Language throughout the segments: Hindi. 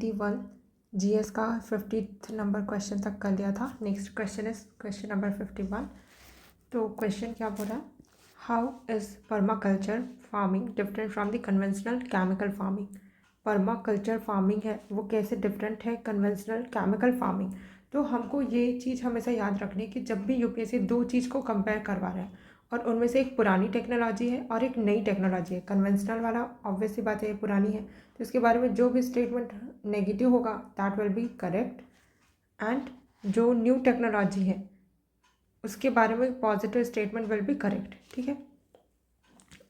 91 जीएस का 50th नंबर क्वेश्चन तक कर लिया था। Next question is question number 51। तो क्वेश्चन क्या बोल रहा है, how is permaculture farming different from the conventional chemical farming. Permaculture farming है वो कैसे डिफरेंट है कन्वेंशनल केमिकल फार्मिंग। तो हमको ये चीज़ हमेशा याद रखनी है कि जब भी यूपीएससी दो चीज़ को कंपेयर करवा रहा है और उनमें से एक पुरानी टेक्नोलॉजी है और एक नई टेक्नोलॉजी है। कन्वेंशनल वाला ऑब्वियस सी बात है पुरानी है, तो इसके बारे में जो भी स्टेटमेंट नेगेटिव होगा that will be correct, and जो न्यू टेक्नोलॉजी है उसके बारे में positive statement will be correct. ठीक है,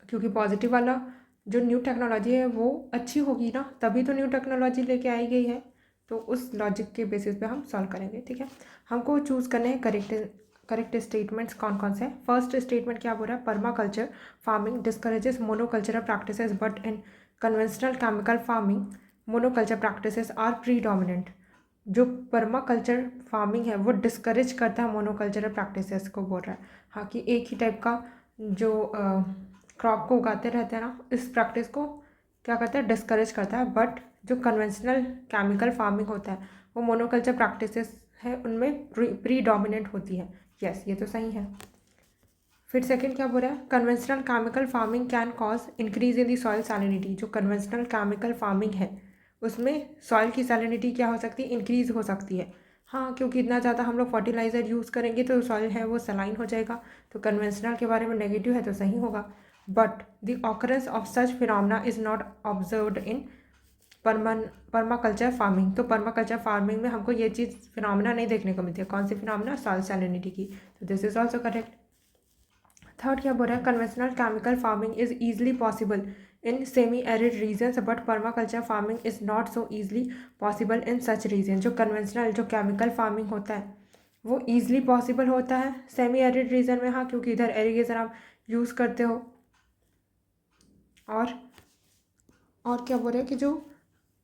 क्योंकि पॉजिटिव वाला जो न्यू टेक्नोलॉजी है वो अच्छी होगी ना, तभी तो न्यू टेक्नोलॉजी लेके आई गई है। तो उस लॉजिक के बेसिस पे हम सॉल्व करेंगे। ठीक है, हमको चूज़ करने हैं करेक्ट स्टेटमेंट्स कौन कौन से हैं। फर्स्ट स्टेटमेंट क्या बोल रहा है, permaculture farming discourages monocultural practices but in conventional chemical farming monoculture practices are predominant. जो पर्माकल्चर फार्मिंग है वो डिस्करेज करता है मोनोकल्चरल प्रैक्टिसेस को, बोल रहा है हाँ कि एक ही टाइप का जो क्रॉप को उगाते रहते हैं ना, इस प्रैक्टिस को क्या करता है, डिस्करेज करता है। बट जो कन्वेंशनल केमिकल फार्मिंग होता है वो मोनोकल्चर प्रैक्टिसेस है उनमें प्रीडोमिनेंट होती है। यस, ये तो सही है। फिर सेकंड क्या बोल रहा है, conventional chemical farming can cause increase in the soil salinity. जो कन्वेंशनल केमिकल फार्मिंग है उसमें सॉइल की सैलिनिटी क्या हो सकती है, इंक्रीज हो सकती है। हाँ, क्योंकि इतना ज़्यादा हम लोग फर्टिलाइज़र यूज़ करेंगे तो सॉइल है वो सलाइन हो जाएगा। तो कन्वेंशनल के बारे में नेगेटिव है तो सही होगा। But the occurrence of such phenomena is not observed in permaculture farming. तो पर्माकल्चर फार्मिंग में हमको ये चीज़ फिनोमेना नहीं देखने को मिलती है। कौन सी फिनोमेना, सॉइल सैलिनिटी की। तो this is also correct. Third क्या बोल रहा है, conventional chemical farming is easily possible in semi arid regions but permaculture farming is not so easily possible in such region. जो कन्वेंशनल जो केमिकल फार्मिंग होता है वो ईजिली पॉसिबल होता है सेमी एरिड रीजन में। हाँ, क्योंकि इधर एरीगेशन आप यूज़ करते हो। और क्या बोल रहे हैं कि जो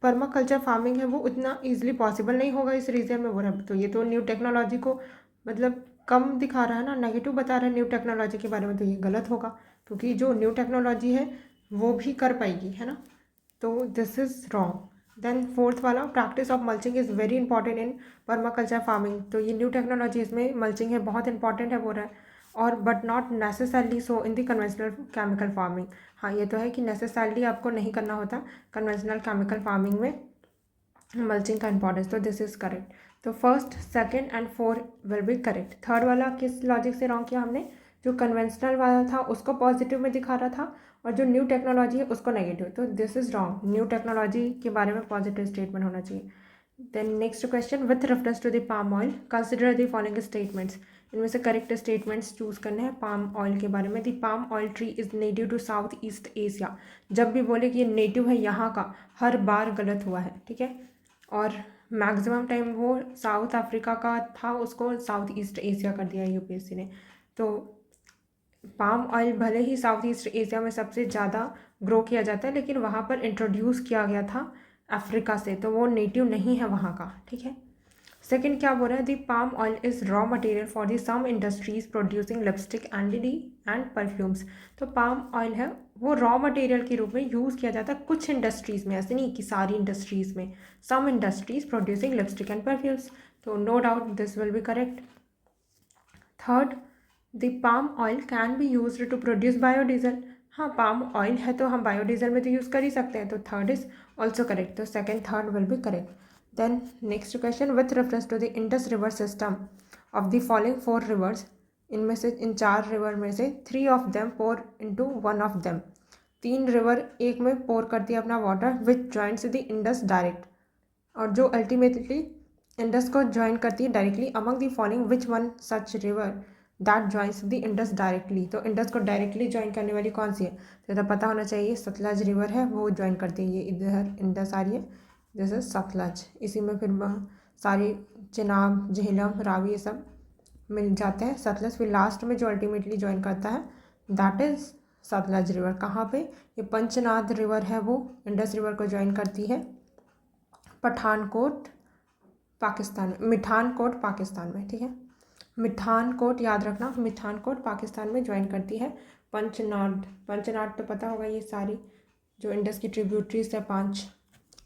पर्माकल्चर फार्मिंग है वो उतना ईजिली पॉसिबल नहीं होगा इस रीजन में, बोल रहा है। तो ये तो न्यू टेक्नोलॉजी को मतलब कम दिखा रहा है ना, नेगेटिव बता रहा है न्यू टेक्नोलॉजी के बारे में। तो ये गलत होगा क्योंकि जो न्यू टेक्नोलॉजी है वो भी कर पाएगी, है ना। तो this is wrong. Then fourth वाला, practice of mulching is very important in permaculture farming. तो ये न्यू टेक्नोलॉजी, इसमें मल्चिंग है बहुत इंपॉर्टेंट है, बोल रहा है। और but not necessarily so in the conventional chemical farming. हाँ, ये तो है कि नेसेसरली आपको नहीं करना होता कन्वेंशनल केमिकल फार्मिंग में मल्चिंग का इंपॉर्टेंस। तो दिस इज करेक्ट। तो first, second and four will be correct. Third वाला किस लॉजिक से रॉन्ग किया हमने, जो कन्वेंशनल वाला था उसको पॉजिटिव में दिखा रहा था और जो न्यू टेक्नोलॉजी है उसको नेगेटिव। तो this is wrong, new technology के बारे में पॉजिटिव स्टेटमेंट होना चाहिए। Then next question, with reference to the palm oil consider the following statements. इनमें से करेक्ट स्टेटमेंट्स चूज करने हैं पाम ऑयल के बारे में। The palm oil tree is native to south east Asia. जब भी बोले कि ये नेटिव है यहाँ का, हर बार गलत हुआ है। ठीक है, और मैक्सिमम टाइम वो साउथ अफ्रीका का था, उसको साउथ ईस्ट एशिया कर दिया यूपीएससी ने। तो पाम ऑयल भले ही साउथ ईस्ट एशिया में सबसे ज़्यादा ग्रो किया जाता है, लेकिन वहाँ पर इंट्रोड्यूस किया गया था अफ्रीका से, तो वो नेटिव नहीं है वहाँ का। ठीक है, सेकंड क्या बोल रहा है, the palm oil is raw material for the some industries producing lipstick and perfumes. तो पाम ऑयल है वो रॉ मटेरियल के रूप में यूज़ किया जाता है कुछ इंडस्ट्रीज़ में, ऐसे नहीं कि सारी इंडस्ट्रीज़ में। Some industries producing lipstick and perfumes. तो no doubt this will be correct. Third, the palm oil can be use to produce biodiesel. हाँ, पाम ऑयल है तो हम बायोडीजल में तो यूज़ कर ही सकते हैं। तो थर्ड इज ऑल्सो करेक्ट। तो second third will be correct. Then next question, with reference to the Indus river system of the following four rivers. इनमें से इन चार रिवर में से three of them pour into one of them. तीन रिवर एक में पोर करती है अपना water which joints the Indus direct, और जो अल्टीमेटली इंडस को ज्वाइन करती है directly. Among the following which one such river that joins the Indus directly. तो इंडस को डायरेक्टली ज्वाइन करने वाली कौन सी है, तो पता होना चाहिए सतलज रिवर है वो ज्वाइन करती है। ये इधर इंडस आ रही है, दिस इज सतलज। इसी में फिर सारी चिनाब, झेलम, रावी ये सब मिल जाते हैं सतलज। फिर लास्ट में जो अल्टीमेटली ज्वाइन करता है दैट इज सतलज रिवर। कहाँ पे, ये पंचनाद रिवर है वो इंडस रिवर को ज्वाइन करती है पठानकोट पाकिस्तान में, मिठानकोट पाकिस्तान में। ठीक है, मिठानकोट याद रखना, मिठानकोट पाकिस्तान में ज्वाइन करती है पंचनाड। पंचनाड तो पता होगा, ये सारी जो इंडस की ट्रिब्यूटरीज है 5,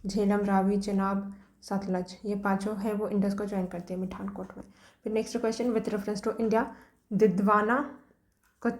झेलम, रावी, चेनाब, सतलज, ये पांचों है वो इंडस को ज्वाइन करती है मिठानकोट में। फिर next question, with reference to India, Didwana, कुछ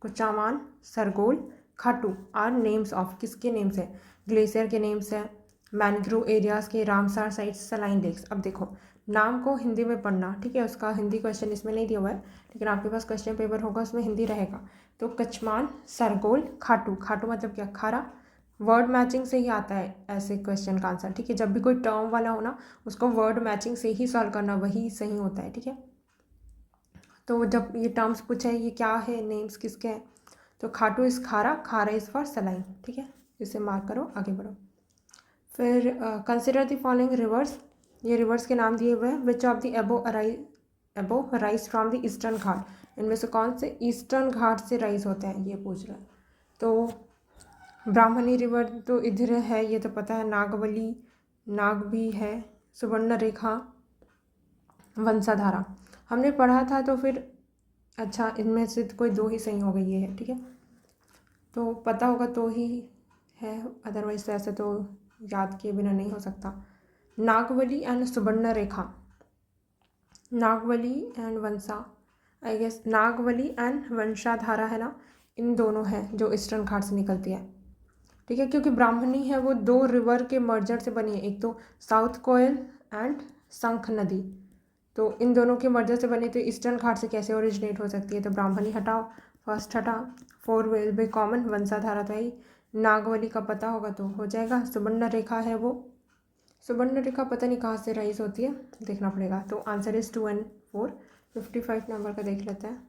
Kuchaman, Sargol, Khatu are names of, किसके नेम्स है? ग्लेशियर के नेम्स है, मैनग्रोव एरियाज के, रामसार साइट्स, सलाइन लेक्स। अब देखो नाम को हिंदी में पढ़ना, ठीक है, उसका हिंदी क्वेश्चन इसमें नहीं दिया हुआ है, लेकिन आपके पास क्वेश्चन पेपर होगा उसमें हिंदी रहेगा। तो कचमान, सरगोल, खाटू, खाटू मतलब क्या? खारा। वर्ड मैचिंग से ही आता है ऐसे क्वेश्चन का आंसर, ठीक है, जब भी कोई टर्म वाला हो ना उसको वर्ड मैचिंग से ही सॉल्व करना, वही सही होता है, ठीक है। तो जब ये टर्म्स पूछे ये क्या है, नेम्स किसके हैं, तो खाटू इस खारा, खारा इज फॉर सलाइन, ठीक है, इसे मार्क करो, आगे बढ़ो। फिर कंसिडर द फॉलोइंग रिवर्स, ये रिवर्स के नाम दिए हुए हैं, which of the above rise from the eastern Ghat, इनमें से कौन से ईस्टर्न घाट से राइज होते हैं, ये पूछ रहा है। तो ब्राह्मणी रिवर तो इधर है, ये तो पता है, नागवली, नाग भी है, सुवर्ण रेखा, वंशाधारा हमने पढ़ा था, तो फिर अच्छा इनमें से कोई दो ही सही हो गई, ये है, ठीक है, तो पता होगा तो ही है, अदरवाइज तो ऐसे तो याद किए बिना नहीं हो सकता। नागवली एंड सुवर्ण रेखा, नागवली एंड वंशा, आई गेस नागवली एंड वंशाधारा है ना, इन दोनों है जो ईस्टर्न घाट से निकलती है, ठीक है, क्योंकि ब्राह्मणी है वो दो रिवर के मर्जर से बनी है, एक तो साउथ कोयल एंड शंख नदी, तो इन दोनों के मर्जर से बनी, तो ईस्टर्न घाट से कैसे ओरिजिनेट हो सकती है, तो ब्राह्मणी हटाओ, फर्स्ट हटा, फोर विल बी कॉमन, वंशाधारा तो ही, नागवली का पता होगा तो हो जाएगा, सुवर्ण रेखा है वो, सुवर्ण रेखा पता नहीं कहाँ से राइज होती है, देखना पड़ेगा, तो आंसर इज 2 and 4। 55 नंबर का देख लेते हैं।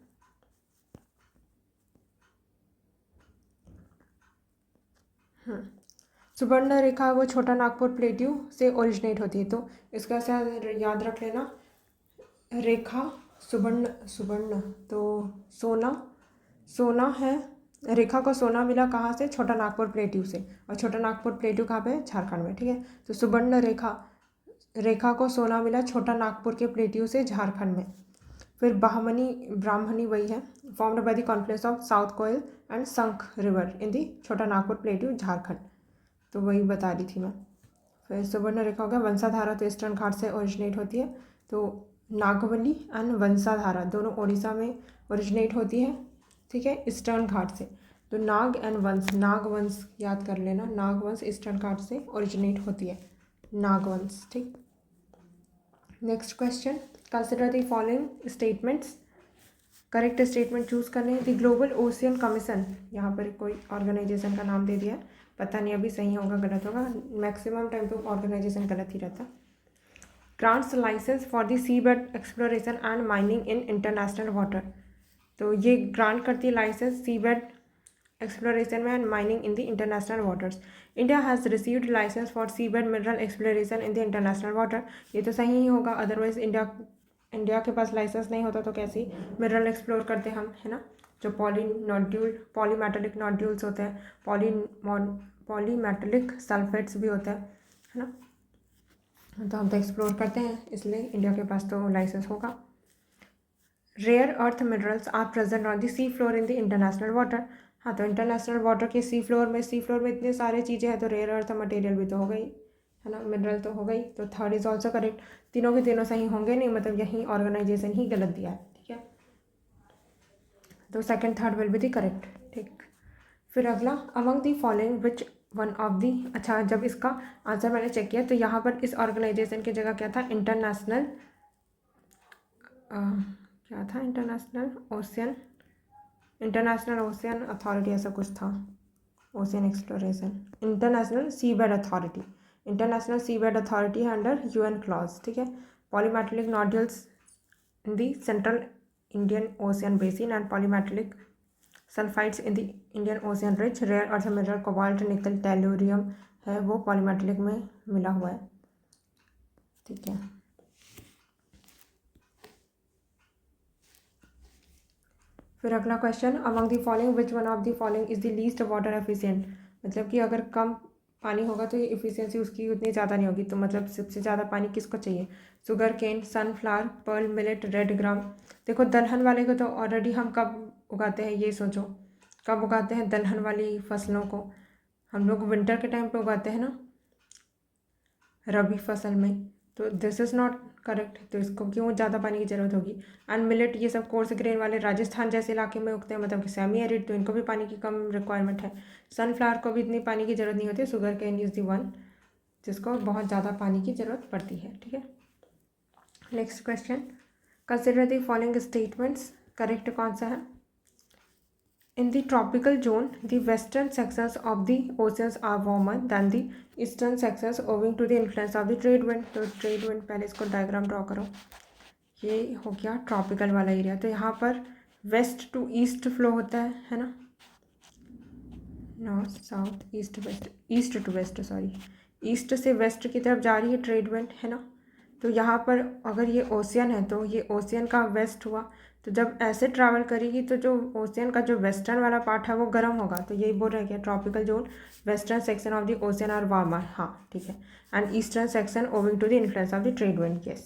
सुवर्ण रेखा वो छोटा नागपुर प्लेट्यू से ओरिजिनेट होती है, तो इसका से याद रख लेना, रेखा सुवर्ण, सुवर्ण तो सोना, सोना है, रेखा को सोना मिला कहाँ से? छोटा नागपुर प्लेट्यू से, और छोटा नागपुर प्लेट्यू कहाँ पे है? झारखंड में, ठीक है, तो सुवर्ण रेखा, रेखा को सोना मिला छोटा नागपुर के प्लेट्यू से झारखंड में। फिर ब्राह्मणी, ब्राह्मणी वही है, formed by the confluence of south Koel and Sankh river in the Chota Nagpur plateau Jharkhand, तो वही बता रही थी मैं। फिर सुवर्ण रेखा हो गया, वंशाधारा तो ईस्टर्न घाट से ओरिजिनेट होती है, तो नागवली एंड वंशाधारा दोनों उड़ीसा में ओरिजिनेट होती है, ठीक है, ईस्टर्न घाट से, तो नाग एंड वंश, नागवंश याद कर लेना, नागवंश ईस्टर्न घाट से ओरिजिनेट होती है, नागवंश, ठीक। Next question, consider the following statements, correct statement choose करने हैं। द ग्लोबल ओशियन कमीशन, यहाँ पर कोई ऑर्गेनाइजेशन का नाम दे दिया है, पता नहीं अभी सही होगा गलत होगा, मैक्सिमम टाइम तो ऑर्गेनाइजेशन गलत ही रहता है। Grants licence for the sea bed exploration and mining in international water, तो ये ग्रांट करती है लाइसेंस सी बेड एक्सप्लोरेशन में and mining in the international waters. India has received licence for sea bed mineral exploration in the international water, ये तो सही ही होगा, अदरवाइज इंडिया के पास लाइसेंस नहीं होता तो कैसे मिनरल एक्सप्लोर करते हम, है ना, जो पॉलीमेटेलिक नोड्यूल्स होते हैं, पॉलीमेटेलिक सल्फेट्स भी होता है ना, तो हम तो एक्सप्लोर करते हैं, इसलिए इंडिया के पास तो लाइसेंस होगा। Rare earth minerals are present on the sea floor in the international water, हाँ तो इंटरनेशनल वाटर के सी फ्लोर में इतने सारे चीज़ें हैं, तो रेयर अर्थ मटेरियल भी तो हो गई, है ना, मिनरल तो हो गई, तो थर्ड इज ऑल्सो करेक्ट, तीनों के तीनों सही होंगे नहीं, मतलब यही ऑर्गेनाइजेशन ही गलत दिया है, ठीक है, तो second third will be the correct, ठीक। फिर अगला, among the following which one of the, अच्छा जब इसका आंसर मैंने चेक किया तो यहाँ पर इस ऑर्गेनाइजेशन की जगह क्या था? इंटरनेशनल क्या था? इंटरनेशनल ओशियन अथॉरिटी ऐसा कुछ था, ocean exploration, international sea bed authority, international sea bed authority है अंडर UN क्लॉज, ठीक है। Polymetallic nodules in the central Indian ocean basin and polymetallic sulphides in the Indian ocean rich, rare earth mineral cobalt, nickel, tellurium है वो पॉलीमेटेलिक में मिला हुआ है, ठीक है। फिर अगला question, among the following which one of the following is the least water efficient, मतलब कि अगर कम पानी होगा तो ये इफिशियंसी उसकी उतनी ज़्यादा नहीं होगी, तो मतलब सबसे ज़्यादा पानी किसको चाहिए? Sugar cane, sunflower, pearl millet, red gram. देखो दलहन वाले को तो ऑलरेडी हम कब उगाते हैं, ये सोचो, कब उगाते हैं दलहन वाली फसलों को? हम लोग विंटर के टाइम पे उगाते हैं ना, रबी फसल में, तो दिस इज़ नॉट करेक्ट। तो इसको क्यों ज़्यादा पानी की ज़रूरत होगी। एंड मिलेट ये सब कोर्स ग्रेन वाले राजस्थान जैसे इलाके में उगते हैं, मतलब कि सेमी एरिड, तो इनको भी पानी की कम रिक्वायरमेंट है। सनफ्लावर को भी इतनी पानी की ज़रूरत नहीं होती। Sugar cane is the one जिसको बहुत ज़्यादा पानी की ज़रूरत पड़ती है। ठीक है, next question, consider the following statements, correct कौन सा है। In the tropical zone, the western sections of the oceans are warmer than the eastern sections owing to the influence of the trade wind। तो trade wind, पहले इसको डायग्राम ड्रॉ करो। ये हो गया ट्रॉपिकल वाला एरिया। तो यहाँ पर वेस्ट टू ईस्ट फ्लो होता है ना, north south east west, east to west sorry, east से वेस्ट की तरफ जा रही है ट्रेड विंड, है ना। तो यहाँ पर अगर ये ओशियन है तो ये ओशियन का वेस्ट हुआ, तो जब ऐसे ट्रैवल करेगी तो जो ओशियन का जो वेस्टर्न वाला पार्ट है वो गर्म होगा। तो यही बोल रहे हैं कि tropical zone western section of the ocean are warmer, हाँ ठीक है, and eastern section owing to the influence of the trade wind, yes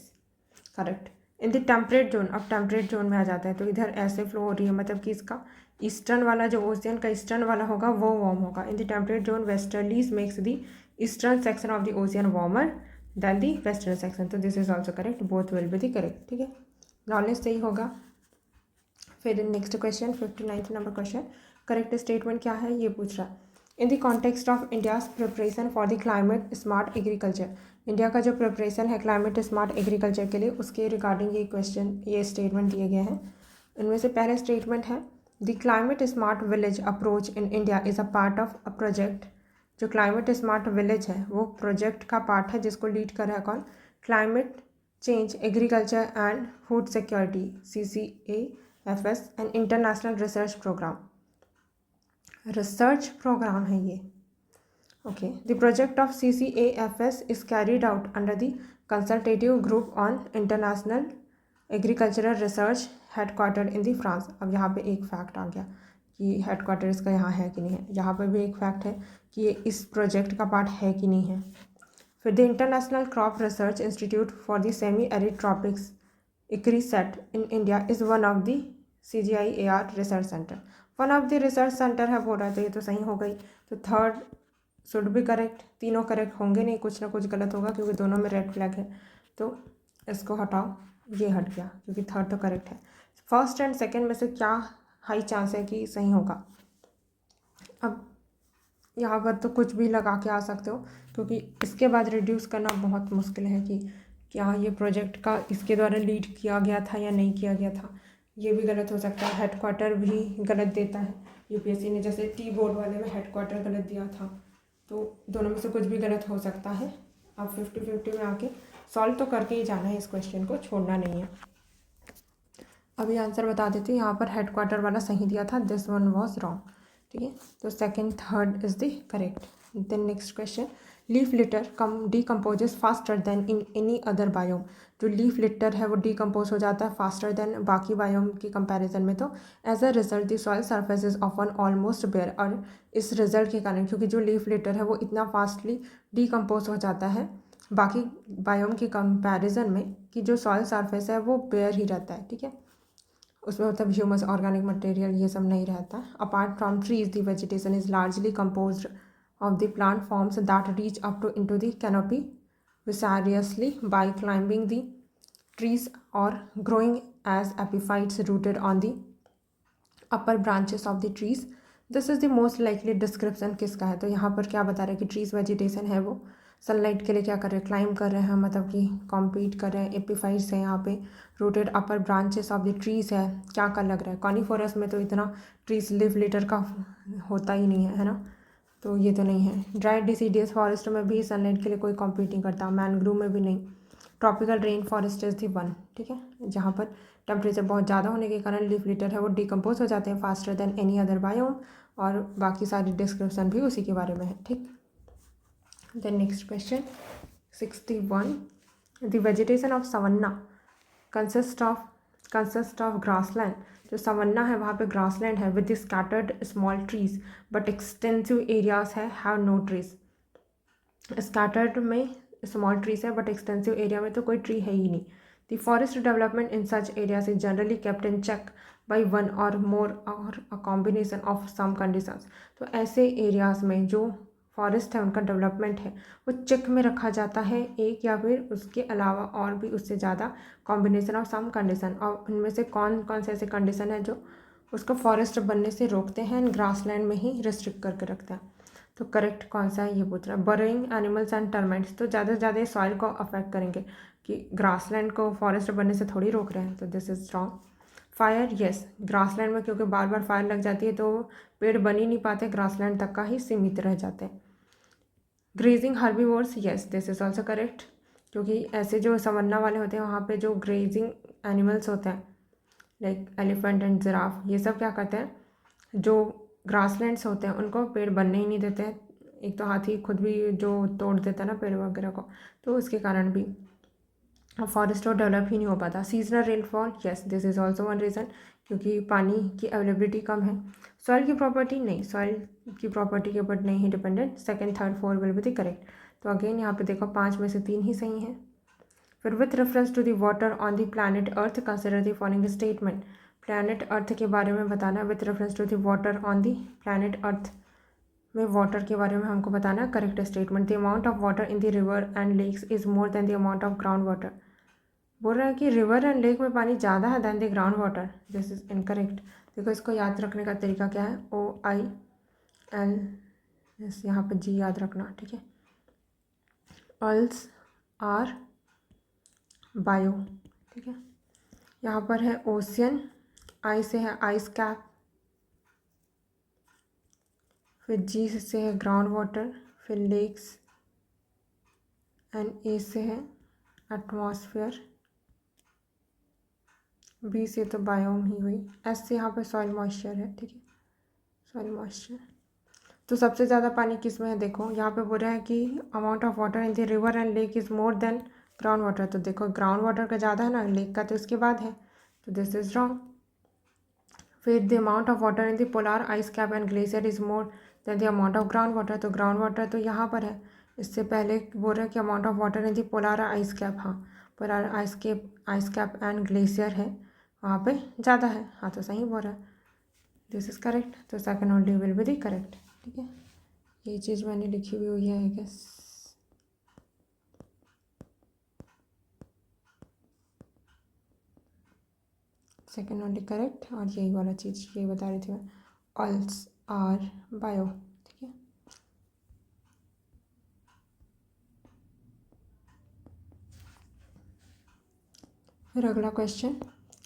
correct. In the temperate zone, अब टेम्परेट जोन में आ जाता है, तो इधर ऐसे फ्लो हो रही है, मतलब कि इसका ईस्टर्न वाला जो ओशियन का ईस्टर्न वाला होगा वो वार्म होगा। In the temperate zone westerlies makes the eastern section of the ocean warmer than the western section, तो this is also correct, both will be the correct. ठीक है, नॉलेज सही होगा। फिर next question 59 number question, correct statement क्या है ये पूछ रहा है। In the context of India's preparation for the climate smart agriculture, India का जो प्रिपरेशन है क्लाइमेट स्मार्ट एग्रीकल्चर के लिए, उसके रिगार्डिंग ये क्वेश्चन, ये स्टेटमेंट दिए गए हैं। इनमें से पहला स्टेटमेंट है, the climate smart village approach in India is a part of a project. जो क्लाइमेट स्मार्ट विलेज है वो प्रोजेक्ट का पार्ट है, जिसको लीड कर रहा है कौन, climate change agriculture and food security CCAFS and international research programme, research programme है ये। Okay, the project of CCAFS is carried out under the consultative group on international agricultural research headquarter in the France. अब यहाँ पे एक फैक्ट आ गया कि हेडक्वार्टर इसका यहाँ है कि नहीं है, यहाँ पर भी एक फैक्ट है कि ये इस प्रोजेक्ट का पार्ट है कि नहीं है। फिर the international crop research institute for the semi arid tropics ICRISAT in India is one of the CGIAR research centre, one of the research centre है बोल रहा है, तो ये तो सही हो गई। तो थर्ड शुड भी करेक्ट, तीनों करेक्ट होंगे नहीं, कुछ ना कुछ गलत होगा क्योंकि दोनों में रेड फ्लैग है, तो इसको हटाओ, ये हट गया क्योंकि थर्ड तो करेक्ट है। फर्स्ट एंड सेकंड में से क्या हाई चांस है कि सही होगा। अब यहाँ पर तो कुछ भी लगा के आ सकते हो, क्योंकि इसके बाद रिड्यूस करना बहुत मुश्किल है कि क्या ये प्रोजेक्ट का इसके द्वारा लीड किया गया था या नहीं किया गया था, ये भी गलत हो सकता है। हेडक्वार्टर भी गलत देता है UPSC ने, जैसे टी बोर्ड वाले में हेडक्वार्टर गलत दिया था, तो दोनों में से कुछ भी गलत हो सकता है। अब 50-50 में आके सॉल्व तो करके ही जाना है, इस क्वेश्चन को छोड़ना नहीं है। अभी आंसर बता देती हूँ, यहाँ पर हेडक्वार्टर वाला सही दिया था, दिस वन वॉज रॉन्ग। ठीक है, तो second third is the correct. Then next question, leaf litter decomposes faster than in any other biome. जो लीफ लिटर है वो डिकम्पोज हो जाता है फास्टर देन बाकी बायोम की कंपैरिजन में, तो as a result the soil surface is often almost bare. और इस रिजल्ट के कारण, क्योंकि जो लीफ लिटर है वो इतना फास्टली डिकम्पोज हो जाता है बाकी बायोम की कंपैरिजन में, कि जो सॉइल सरफेस है वो बेयर ही रहता है। ठीक है, उसमें मतलब ह्यूमस ऑर्गेनिक मटेरियल ये सब नहीं रहता। Apart from trees the vegetation is largely composed of the plant forms that reach up to into the canopy vicariously by climbing the trees or growing as epiphytes rooted on the upper branches of the trees. This is the most likely description किसका है, तो यहाँ पर क्या बता रहे हैं कि ट्रीज वेजिटेशन है वो सनलाइट के लिए क्या कर रहे हैं, क्लाइंब कर रहे हैं, मतलब कि कॉम्पीट कर रहे हैं। एपिफाइट्स है यहाँ पे, rooted upper branches of the trees है, क्या कर लग रहा है, कॉनिफोरस में तो इतना ट्रीज लिव लिटर का होता ही नहीं है ना, तो ये तो नहीं है। ड्राई डिसीडियस फॉरेस्ट में भी सनलाइट के लिए कोई कॉम्पीट नहीं करता, मैनग्रूव में भी नहीं। Tropical rain forest is the one, ठीक है, जहाँ पर टेम्परेचर बहुत ज़्यादा होने के कारण लीफ लिटर है वो डिकम्पोज हो जाते हैं faster than any other biome, और बाकी सारी डिस्क्रिप्शन भी उसी के बारे में है। ठीक, then next question 61, the vegetation of savanna consist of grassland. जो सवन्ना है वहाँ पे ग्रासलैंड है with scattered small trees but extensive areas है हैव नो ट्रीज। स्कैटर्ड में स्मॉल ट्रीज है बट एक्सटेंसिव एरिया में तो कोई ट्री है ही नहीं। The forest development in such areas is generally kept in check by one or more or a combination of some conditions. तो ऐसे एरियाज में जो फॉरेस्ट है उनका डेवलपमेंट है वो चेक में रखा जाता है, एक या फिर उसके अलावा और भी उससे ज़्यादा कॉम्बिनेशन ऑफ सम कंडीशन, और उनमें से कौन कौन से ऐसे कंडीशन है जो उसको फॉरेस्ट बनने से रोकते हैं एंड ग्रासलैंड में ही रिस्ट्रिक्ट करके रखते हैं। तो करेक्ट कौन सा है ये पूछ रहा है। बरोइंग एनिमल्स एंड टर्माइट्स तो ज़्यादा से ज़्यादा सॉइल को अफेक्ट करेंगे कि ग्रासलैंड को फॉरेस्ट बनने से थोड़ी रोक रहे हैं, तो this is wrong. Fire, yes, grassland में क्योंकि बार बार फायर लग जाती है तो पेड़ बन ही नहीं पाते, ग्रासलैंड तक का ही सीमित रह जाते हैं। Grazing herbivores, yes this is also correct, क्योंकि ऐसे जो सवन्ना वाले होते हैं वहाँ पे जो ग्रेजिंग एनिमल्स होते हैं लाइक एलिफेंट एंड जिराफ, ये सब क्या करते हैं, जो ग्रासलैंड्स होते हैं उनको पेड़ बनने ही नहीं देते हैं। एक तो हाथी खुद भी जो तोड़ देता है ना पेड़ वगैरह को, तो उसके कारण भी फॉरेस्ट और डेवलप ही नहीं हो पाता। Seasonal rainfall, yes this is also one reason, क्योंकि पानी की अवेलेबिलिटी कम है। सॉइल की प्रॉपर्टी, नहीं, सॉइल की प्रॉपर्टी के ऊपर नहीं ही dependent. Second, third, fourth will be the correct. तो अगेन यहाँ पे देखो 5 में से 3 ही सही हैं। फिर with reference to the water on the planet earth consider the following statement. Planet earth के बारे में बताना है, with reference to the water on the planet earth में वाटर के बारे में हमको बताना है। Correct statement, the amount of water in the river and lakes is more than the amount of ground water. बोल रहा है कि रिवर एंड लेक में पानी ज़्यादा है than the ground water, this is incorrect. देखो इसको याद रखने का तरीका क्या है, OIL, यहाँ पे G याद रखना, ठीक है। अल्स आर बायो, ठीक है। यहाँ पर है ओशियन, आई से है आइस कैप, फिर जी से है ग्राउंड वाटर, फिर लेक्स, एंड ए से है एटमॉस्फेयर, बी से तो बायोम ही हुई, एस से यहाँ पर सॉइल मॉइस्चर है, ठीक है, सॉइल मॉइस्चर। तो सबसे ज़्यादा पानी किस में है, देखो यहाँ पे बोल रहा है कि amount of water in the river and lake is more than ground water, तो देखो ग्राउंड वाटर का ज़्यादा है ना, लेक का तो इसके बाद है, तो दिस इज़ रॉन्ग। फिर the amount of water in the polar ice cap and glacier is more than the amount of ground water, तो ग्राउंड वाटर तो यहाँ पर है, इससे पहले बोल रहा है कि amount of water in the polar ice cap, हाँ polar ice cap and glacier है वहाँ पे ज़्यादा है, हाँ तो सही बोल रहा है, दिस इज़ करेक्ट। तो second only will be the correct, ठीक है। ये चीज़ मैंने लिखी हुई है I guess. Second only correct, और यही वाला चीज़ यही बता रही थी मैं, ऑल्स आर बायो, ठीक है। फिर अगला question,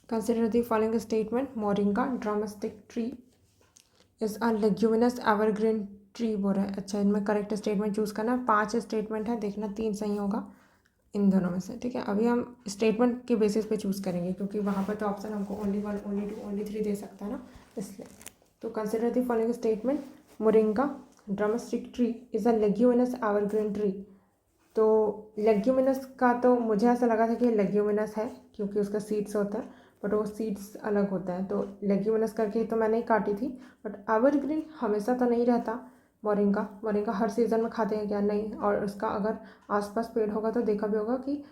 consider the following statement, moringa drumstick tree is a leguminous evergreen tree बोल रहा है। अच्छा, इनमें करेक्ट स्टेटमेंट चूज़ करना है, 5 स्टेटमेंट है, देखना 3 सही होगा इन दोनों में से, ठीक है। अभी हम स्टेटमेंट के बेसिस पे चूज़ करेंगे क्योंकि वहाँ पर तो ऑप्शन हमको ओनली 1, ओनली 2, ओनली 3 दे सकता है ना, इसलिए। तो consider the following statement, moringa drumstick tree is a leguminous evergreen tree. तो लेग्यूमिनस का तो मुझे ऐसा लगा था कि लेग्यूमिनस है क्योंकि उसका सीड्स होता है, बट वो सीड्स अलग होता है, तो लेग्यूमिनस करके तो मैंने ही काटी थी। बट एवरग्रीन हमेशा तो नहीं रहता। मोरिंगा हर सीज़न में खाते हैं क्या, नहीं, और उसका अगर आसपास पेड़ होगा तो देखा भी होगा कि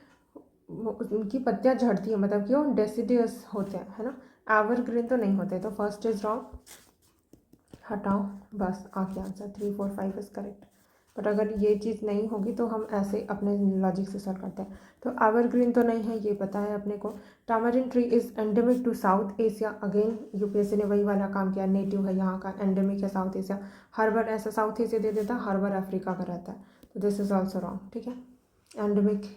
उनकी पत्तियाँ झड़ती हैं, मतलब कि वो डेसिडियस होते हैं, है ना, एवरग्रीन तो नहीं होते। तो फर्स्ट इज रॉन्ग, हटाओ, बस आके आंसर 3, 4, 5 इज करेक्ट। बट अगर ये चीज़ नहीं होगी तो हम ऐसे अपने लॉजिक से सॉल्व करते हैं। तो एवरग्रीन तो नहीं है, ये पता है अपने को। Tamarind tree is endemic to South Asia, again UPSC ने वही वाला काम किया, नेटिव है यहाँ का, एंडेमिक है साउथ एशिया। हर बार ऐसा साउथ एशिया दे देता, हर बार अफ्रीका का रहता है, तो दिस इज़ ऑल्सो रॉन्ग, ठीक है। एंडेमिक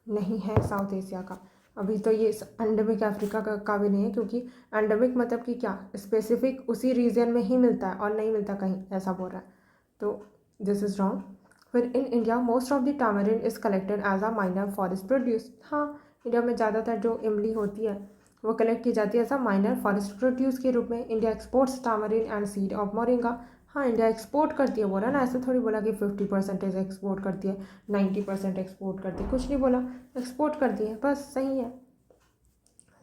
नहीं है साउथ एशिया का, अभी तो ये एंडेमिक अफ्रीका का भी नहीं है, क्योंकि एंडेमिक मतलब कि क्या, स्पेसिफिक उसी रीजन में ही मिलता है और नहीं मिलता कहीं, ऐसा बोल रहा है, तो दिस इज़ रॉन्ग। फिर in India most of the tamarind is collected as a minor forest produce, हाँ इंडिया में ज़्यादातर जो इमली होती है वो कलेक्ट की जाती है as a minor forest produce के रूप में। India exports tamarind and seed of moringa, हाँ इंडिया एक्सपोर्ट करती है, बोला ना, ऐसे थोड़ी बोला कि 50% एक्सपोर्ट करती है, 90% एक्सपोर्ट करती है, कुछ नहीं बोला, एक्सपोर्ट करती है, बस सही है।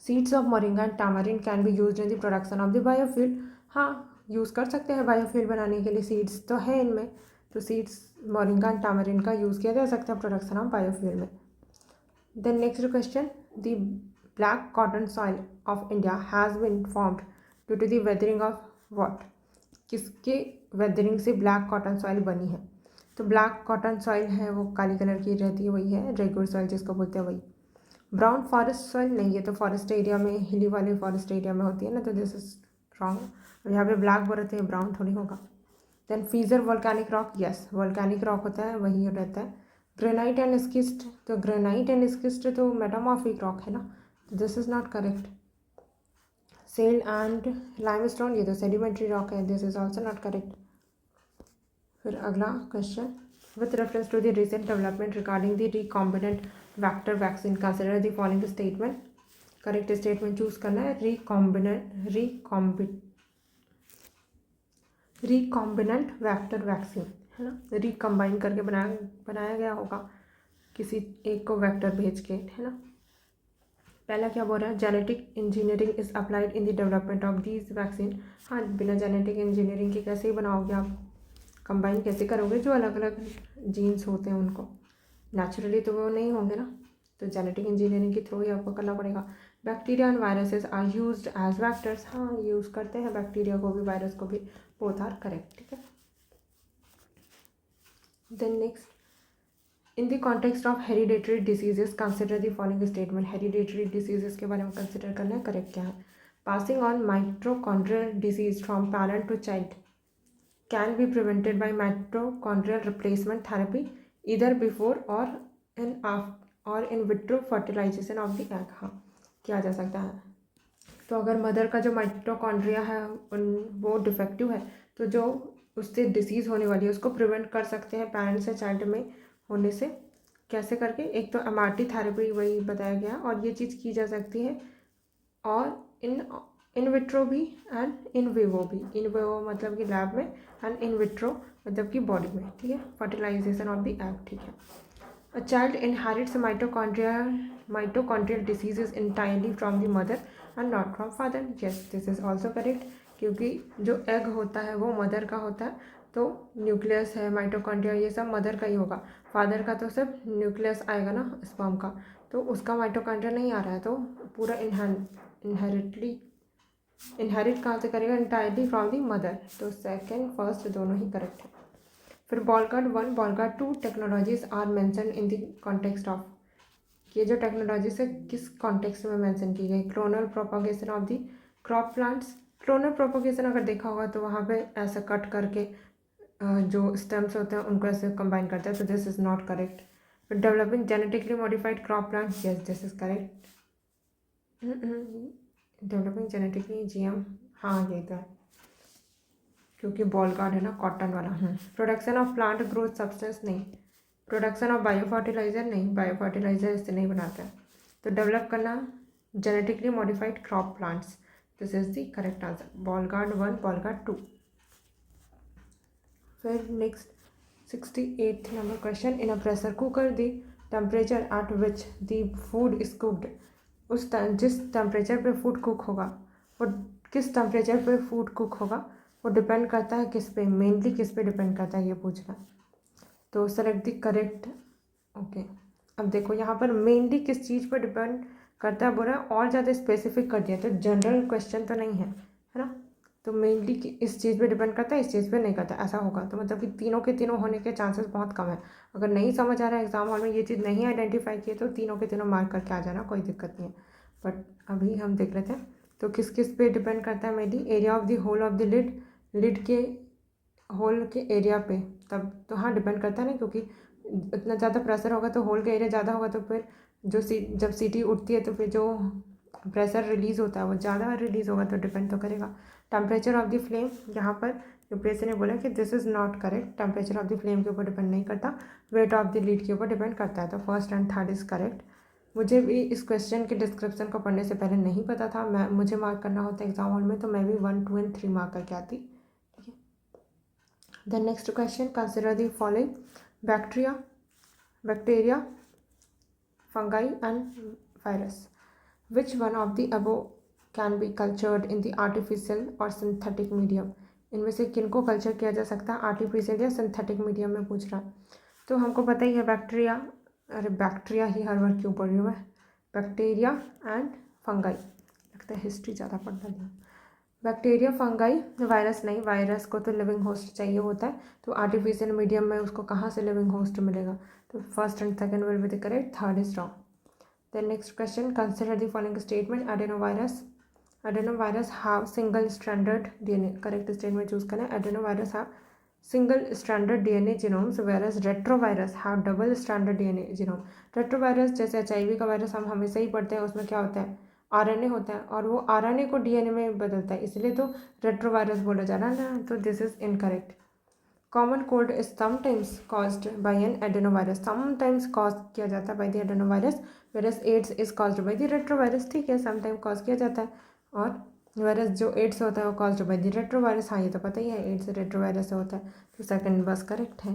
Seeds of moringa and tamarind can be use in the production of the biofuel, हाँ यूज़ कर सकते हैं बायोफ्यूल बनाने के लिए, सीड्स तो है इनमें, तो सीड्स मोरिंगा एंड टामरिन का यूज़ किया जा सकता है प्रोडक्शन ऑफ बायोफ्यूल में। Then next question, the black cotton soil of India has been formed due to the weathering of what, किसके वेदरिंग से ब्लैक कॉटन सॉइल बनी है। तो ब्लैक कॉटन सॉइल है वो काली कलर की रहती है, वही है रेगुलर सॉइल जिसको बोलते हैं वही। ब्राउन फॉरेस्ट सॉइल नहीं, ये तो फॉरेस्ट एरिया में, हिली वाले फॉरेस्ट एरिया में होती है ना, तो दिस इज रॉन्ग। यहाँ पे ब्लैक बोल रहे थे, ब्राउन थोड़ी होगा। Then fissure volcanic rock, yes volcanic rock होता है वही रहता है। ग्रेनाइट एंड स्किस्ट, तो ग्रेनाइट एंड स्किस्ट तो मेटामॉर्फिक रॉक है ना, this is not correct. Shale and limestone, ये तो सेडिमेंट्री रॉक है, this is also not correct. फिर अगला question, with reference to the recent development regarding the recombinant vector vaccine consider the following statement. Correct statement choose करना है। रिकॉम्बिनेंट वैक्टर वैक्सीन है ना, रिकम्बाइन करके बनाया गया होगा किसी एक को वेक्टर भेज के, है ना। पहला क्या बोल रहा है, genetic engineering is applied in the development of these vaccine. हाँ, बिना जेनेटिक इंजीनियरिंग के कैसे ही बनाओगे आप, कंबाइन कैसे करोगे, जो अलग अलग जीन्स होते हैं उनको, नेचुरली तो वो नहीं होंगे ना, तो जेनेटिक इंजीनियरिंग के थ्रू ही आपको करना पड़ेगा। Bacteria and viruses are used as vectors, हाँ यूज़ करते हैं बैक्टीरिया को भी वायरस को भी, बोथ आर करेक्ट, ठीक है। Then next, in the context of hereditary diseases consider the following statement. Hereditary diseases के बारे में कंसिडर करना है, करेक्ट क्या है। Passing on mitochondrial disease from parent to child can be prevented by mitochondrial replacement therapy either before or in vitro fertilization of the egg। हाँ, किया जा सकता है। तो अगर मदर का जो माइटोकॉन्ड्रिया है वो डिफेक्टिव है, तो जो उससे डिसीज़ होने वाली है उसको प्रिवेंट कर सकते हैं पेरेंट से चाइल्ड में होने से। कैसे करके, एक तो एमआरटी थेरेपी वही बताया गया, और ये चीज़ की जा सकती है, और इन विट्रो भी एंड इन विवो भी। इन विवो मतलब कि लैब में, एंड इन विट्रो मतलब कि बॉडी में, ठीक है, फर्टिलाइजेशन ऑफ द एग, ठीक है। A child inherits mitochondrial diseases entirely from the mother and not from father, yes this is also correct, क्योंकि जो एग होता है वो मदर का होता है, तो न्यूक्लियस है, माइटोकॉन्ड्रिया, ये सब मदर का ही होगा। फादर का तो सिर्फ न्यूक्लियस आएगा ना स्पर्म का, तो उसका माइटोकॉन्ड्रिया नहीं आ रहा है, तो पूरा इनहेरिट कहाँ से करेगा, इंटायरली फ्रॉम दी मदर, तो सेकंड फर्स्ट दोनों ही करेक्ट है। फिर Bollgard 1 Bollgard 2 technologies are mention in the context of, ये जो टेक्नोलॉजीज है किस कॉन्टेक्स्ट में मेंशन की गई। Clonal propagation of the crop plants, clonal propagation अगर देखा होगा तो वहाँ पे ऐसा कट करके जो स्टेम्स होते हैं उनको ऐसे कंबाइन करते हैं, तो दिस इज़ नॉट करेक्ट। फिर developing genetically modified crop plants, yes this is correct. Developing genetically GM, हाँ ये तो है, क्योंकि बॉल गार्ड है ना कॉटन वाला। Production of plant growth substance नहीं, प्रोडक्शन ऑफ बायो फर्टिलाइजर नहीं, बायो फर्टिलाइजर इससे नहीं बनाते हैं, तो डेवलप करना genetically modified crop plants, this is the correct answer. Ball guard 1 ball guard 2। फिर next 68th number question, in a pressure cooker the temperature at which the food is cooked, जिस टेम्परेचर पे फूड कुक होगा, वो किस टेम्परेचर पे फूड कुक होगा वो डिपेंड करता है किस पे, मेनली किस पे डिपेंड करता है ये पूछना। तो सेलेक्ट द करेक्ट, ओके। अब देखो यहाँ पर मेनली किस चीज़ पर डिपेंड करता है बोल रहा है, और ज़्यादा स्पेसिफिक कर दिया, तो जनरल क्वेश्चन तो नहीं है, है ना। तो मेनली इस चीज़ पे डिपेंड करता है, इस चीज़ पे नहीं करता, ऐसा होगा, तो मतलब कि तीनों के तीनों होने के चांसेस बहुत कम है। अगर नहीं समझ आ रहा है एग्जाम हॉल में, ये चीज़ नहीं आइडेंटिफाई की है, तो तीनों के तीनों मार्क करके आ जाना, कोई दिक्कत नहीं है। बट अभी हम देख लेते हैं, तो किस किस पे डिपेंड करता है mainly, area of the hole of the lid, lid के होल के एरिया पे, तब तो हाँ डिपेंड करता है ना, क्योंकि इतना ज़्यादा प्रेशर होगा तो होल का एरिया ज़्यादा होगा, तो फिर जो जब सीटी उठती है तो फिर जो प्रेशर रिलीज़ होता है वो ज़्यादा रिलीज़ होगा, तो डिपेंड तो करेगा। टेम्परेचर ऑफ द फ्लेम, यहाँ पर यूपीएससी ने बोला कि this is not correct, temperature of the flame के ऊपर डिपेंड नहीं करता, वेट ऑफ द लीड के ऊपर डिपेंड करता है, तो first and third is correct. मुझे भी इस क्वेश्चन के डिस्क्रिप्शन को पढ़ने से पहले नहीं पता था, मुझे मार्क करना होता एग्जाम हॉल में, तो मैं भी 1, 2 एंड 3 मार्क करके आती, ठीक है। The next question, consider the following bacteria, fungi and virus, which one of the above can be cultured in the artificial और सिंथेटिक मीडियम, इनमें से किन को कल्चर किया जा सकता है आर्टिफिशियल या सिंथेटिक मीडियम में पूछ रहा है। तो हमको पता ही है बैक्टीरिया, अरे बैक्टीरिया ही हर बार क्यों पढ़ रही हूँ मैं, बैक्टीरिया एंड फंगाई, लगता है हिस्ट्री ज़्यादा पढ़ना था। बैक्टीरिया, फंगाई, वायरस नहीं, वायरस को तो लिविंग होस्ट चाहिए होता है, तो आर्टिफिशियल मीडियम में उसको कहाँ से लिविंग होस्ट मिलेगा, तो first and second will be the correct, third is wrong. Then next question, consider the following statement, adenovirus have single stranded DNA, correct statement choose करें, adenovirus have single stranded DNA genomes versus retrovirus have double stranded DNA genome. Retrovirus जैसे HIV का वायरस हम हमेशा ही पढ़ते हैं, उसमें क्या होता है, RNA होता है और वो RNA को DNA में बदलता है, इसलिए तो रेट्रोवायरस बोला जा रहा है ना, तो this is incorrect. Common cold is sometimes caused by an adenovirus, sometimes cause किया जाता है by the adenovirus, whereas AIDS is caused by the retrovirus, ठीक है, समटाइम कॉज किया जाता है, और वायरस जो एड्स होता है वो कॉज्ड बाय द रेट्रोवायरस, हाँ ये तो पता ही है, एड्स रेट्रोवायरस से होता है, तो सेकंड बस करेक्ट है।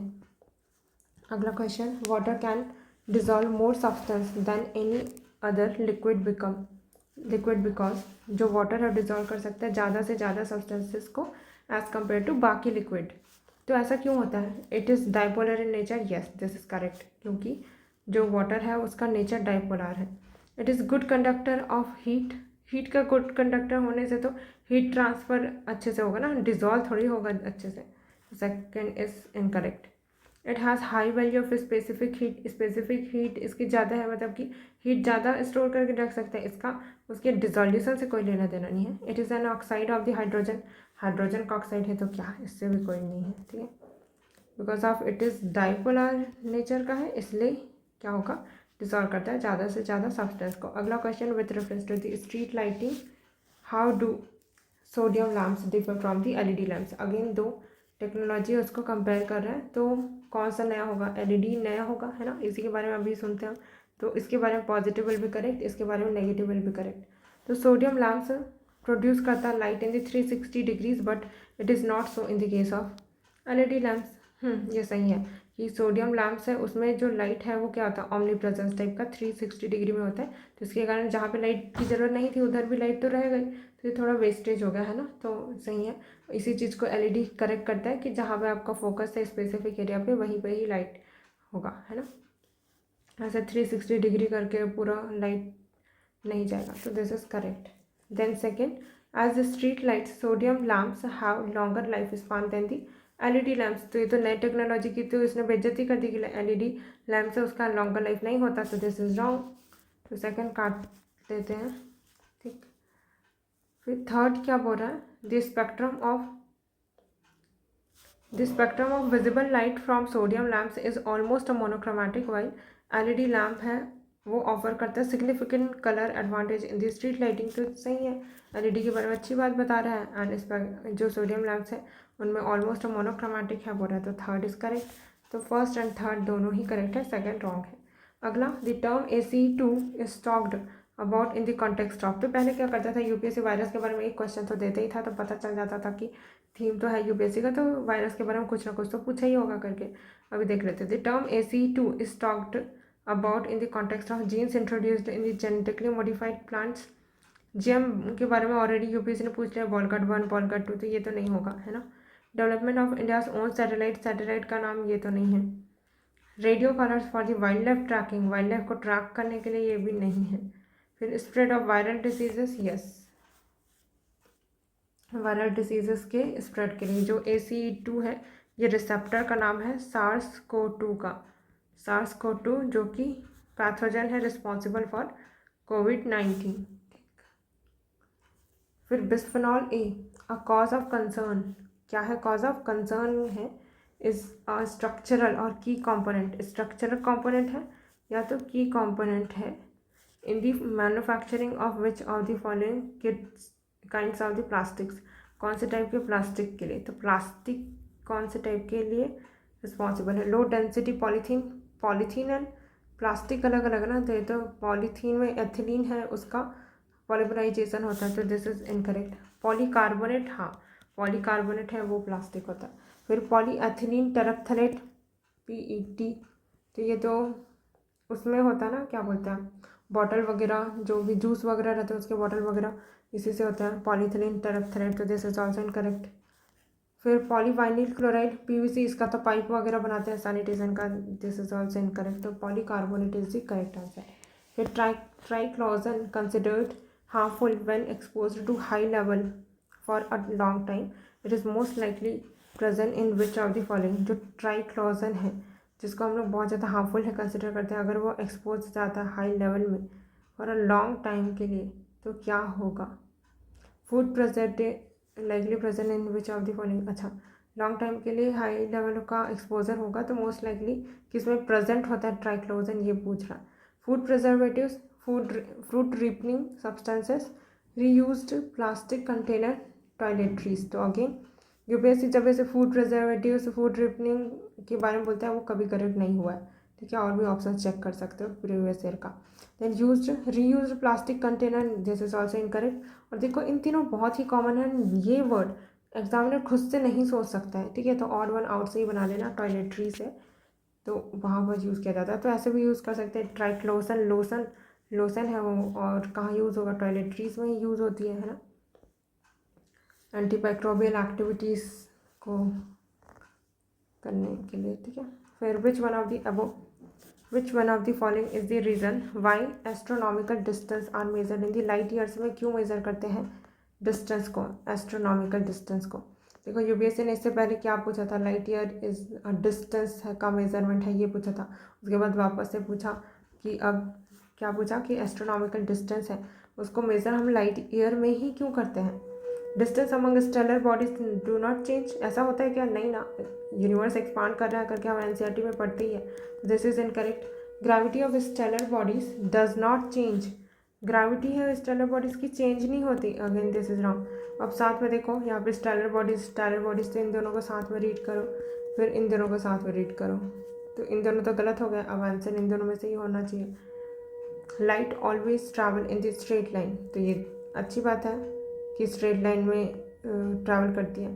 अगला question, water can dissolve more substance than any other liquid because, जो वाटर है डिजॉल्व कर सकता है ज़्यादा से ज़्यादा सब्सटेंसेस को एज कम्पेयर टू बाकी लिक्विड, तो ऐसा क्यों होता है, it is dipolar in nature, yes this is correct, क्योंकि जो वाटर है उसका नेचर डाइपोलर है। It is good conductor of heat, heat का गुड कंडक्टर होने से तो हीट ट्रांसफ़र अच्छे से होगा ना, डिजॉल्व थोड़ी होगा अच्छे से, second is incorrect. It has high value of specific heat इसकी ज़्यादा है, मतलब कि हीट ज़्यादा स्टोर करके रख सकते हैं, इसका उसके डिजोल्यूशन से कोई लेना देना नहीं है। It is an oxide of the hydrogen का ऑक्साइड है, तो क्या इससे भी कोई नहीं है, ठीक है, because of it is dipolar nature का है, इसलिए क्या होगा, डिजॉल्व करता है ज़्यादा से ज़्यादा सब्सटेंस को। अगला question, with reference to the street lighting, how do sodium lamps differ from the LED lamps, again दो टेक्नोलॉजी उसको कंपेयर कर रहे हैं, तो कौन सा नया होगा, LED नया होगा, है ना, इसी के बारे में अभी सुनते हैं, तो इसके बारे में पॉजिटिव विल भी करेक्ट, इसके बारे में नेगेटिव विल भी करेक्ट। तो सोडियम लैम्प्स प्रोड्यूस करता है light in the 360 degrees, but it is not so in the case of LED lamps. ये सही है कि सोडियम लैम्प्स है उसमें जो लाइट है वो क्या होता है, ओमनी प्रेजेंस टाइप का 360 डिग्री में होता है, तो इसके कारण जहाँ पे लाइट की ज़रूरत नहीं थी उधर भी लाइट तो रह गई, तो ये थोड़ा वेस्टेज हो गया है ना, तो सही है। इसी चीज़ को LED करेक्ट करता है कि जहाँ पे आपका फोकस है स्पेसिफिक एरिया पे वहीं पे ही लाइट होगा, है ना, ऐसे 360 डिग्री करके पूरा लाइट नहीं जाएगा, तो this is correct. Then second, as street lights sodium lamps have longer life span than the LED lamps, तो ये तो नई टेक्नोलॉजी की तो इसने बेइज्जती कर दी कि LED लैम्प से उसका लॉन्गर लाइफ नहीं होता, तो दिस इज रॉन्ग, तो सेकेंड काट देते हैं, ठीक। फिर थर्ड क्या बोल रहा है, the spectrum of visible light from sodium lamps is almost a monochromatic, while LED lamp है वो ऑफर करता है significant colour advantage in the street lighting, तो सही है, LED के बारे में अच्छी बात बता रहा है, एंड इस जो सोडियम लैम्प्स है उनमें ऑलमोस्ट मोनोक्रोमैटिक है बोल रहा है, तो थर्ड इज करेक्ट, तो फर्स्ट एंड थर्ड दोनों ही करेक्ट है, सेकंड रॉन्ग है। अगला, the term AC2 is talked about in the context of, तो पहले क्या करता था, UPSC वायरस के बारे में एक क्वेश्चन तो देता ही था, तो पता चल जाता था कि थीम तो है UPSC का, तो वायरस के बारे में कुछ ना कुछ तो पूछा ही होगा करके। अभी देख लेते हैं, the term AC2 is talked about in the context of genes introduced in the genetically modified plants, GM के बारे में ऑलरेडी UPSC ने पूछ लिया, बॉलगट 1 बॉलगट 2, तो ये तो नहीं होगा, है ना। Development of India's own satellite का नाम ये तो नहीं है। Radio collars for the wildlife tracking, wildlife को ट्रैक करने के लिए ये भी नहीं है। फिर spread of viral diseases, yes, viral diseases के स्प्रेड के लिए जो ACE2 है ये रिसेप्टर का नाम है SARS-CoV-2 का, SARS-CoV-2 जो कि पैथोजन है रिस्पॉन्सिबल फॉर COVID-19। फिर bisphenol A, a cause of concern, क्या है कॉज ऑफ कंसर्न है, इज अ स्ट्रक्चरल और की कंपोनेंट, स्ट्रक्चरल कंपोनेंट है या तो की कंपोनेंट है, in the manufacturing of which of the following kinds of the plastics, कौन से टाइप के प्लास्टिक के लिए, तो प्लास्टिक कौन से टाइप के लिए रिस्पॉन्सिबल है, low density polythene and plastic अलग अलग है ना, तो ये तो पॉलीथीन में एथिलीन है उसका पॉलीमराइजेशन होता है, तो दिस इज इनकरेक्ट। पॉलीकार्बोनेट, हाँ पॉलीकार्बोनेट है वो प्लास्टिक होता है। फिर पॉलीएथिलीन टेरेप्थलेट PET, तो ये तो उसमें होता है ना, क्या बोलते हैं, बॉटल वगैरह जो भी जूस वगैरह रहते हैं उसके बॉटल वगैरह इसी से होता है, पॉलीथिलीन टेरेप्थलेट, तो दिस इज ऑल्सो इनकरेक्ट। फिर पॉलीवाइनिल क्लोराइड PVC, इसका तो पाइप वगैरह बनाते हैं सैनिटेशन का, दिस इज ऑल्सो इनकरेक्ट, तो polycarbonate is the correct answer. फिर triclosan considered harmful when exposed to high level for a long time it is most likely present in which of the following. जो ट्राइक्लोजन है, जिसको हम लोग बहुत ज़्यादा हार्मफुल है कंसिडर करते हैं, अगर वो एक्सपोज हो जाता है हाई लेवल में फॉर अ लॉन्ग टाइम के लिए, तो क्या होगा? Food present likely present in which of the following. अच्छा, लॉन्ग टाइम के लिए हाई लेवल का एक्सपोजर होगा तो मोस्ट लाइकली किसमें प्रेजेंट होता है ट्राइक्लोजन, ये पूछ रहा है। Food preservatives, fruit ripening substances, reused plastic container, toiletries. तो अगेन यूपीएससी जब ऐसे फूड प्रिजर्वेटिव्स, फूड रिपनिंग के बारे में बोलता है वो कभी करेक्ट नहीं हुआ है, ठीक है। और भी ऑप्शन चेक कर सकते हो प्रीवियस ईयर का। Then reused plastic container, this is also incorrect. और देखो इन तीनों बहुत ही कॉमन है, ये वर्ड एग्जामिनर खुद से नहीं सोच सकता है, ठीक है। तो ऑड वन आउट से ही बना लेना, टॉयलेटरी से, तो वहाँ पर यूज़ किया जाता है। तो ऐसे भी यूज़ कर सकते हैं। ट्राइक्लोसन लोशन है वो, और कहाँ यूज़ होगा? टॉयलेटरीज में ही यूज़ होती है ना। एंटीमाइक्रोबियल एक्टिविटीज़ को करने के लिए, ठीक है। फिर which one of the following is the reason why astronomical distance are measured in the light years. में क्यों मेज़र करते हैं डिस्टेंस को, एस्ट्रोनॉमिकल डिस्टेंस को? देखो यूपीएससी ने इससे पहले क्या पूछा था, लाइट ईयर इज डिस्टेंस का मेजरमेंट है, ये पूछा था। उसके बाद वापस से पूछा कि अब क्या पूछा कि एस्ट्रोनॉमिकल डिस्टेंस है, उसको मेज़र हम लाइट ईयर में ही क्यों करते हैं? Distance among stellar bodies do not change, ऐसा होता है क्या? नहीं ना, यूनिवर्स एक्सपांड कर रहा है करके हम एनसीईआरटी में पढ़ते ही है। This is incorrect. Gravity of stellar bodies does not change, gravity है स्टेलर बॉडीज की चेंज नहीं होती, अगेन दिस इज रॉन्ग। अब साथ में देखो यहाँ पे स्टेलर बॉडीज तो इन दोनों को साथ में रीड करो, फिर इन दोनों को साथ में रीड करो, तो इन दोनों तो गलत हो गया। अब आंसर इन दोनों में से ही होना चाहिए। Light always travel in the straight line, तो ये अच्छी बात है कि स्ट्रेट लाइन में ट्रैवल करती है,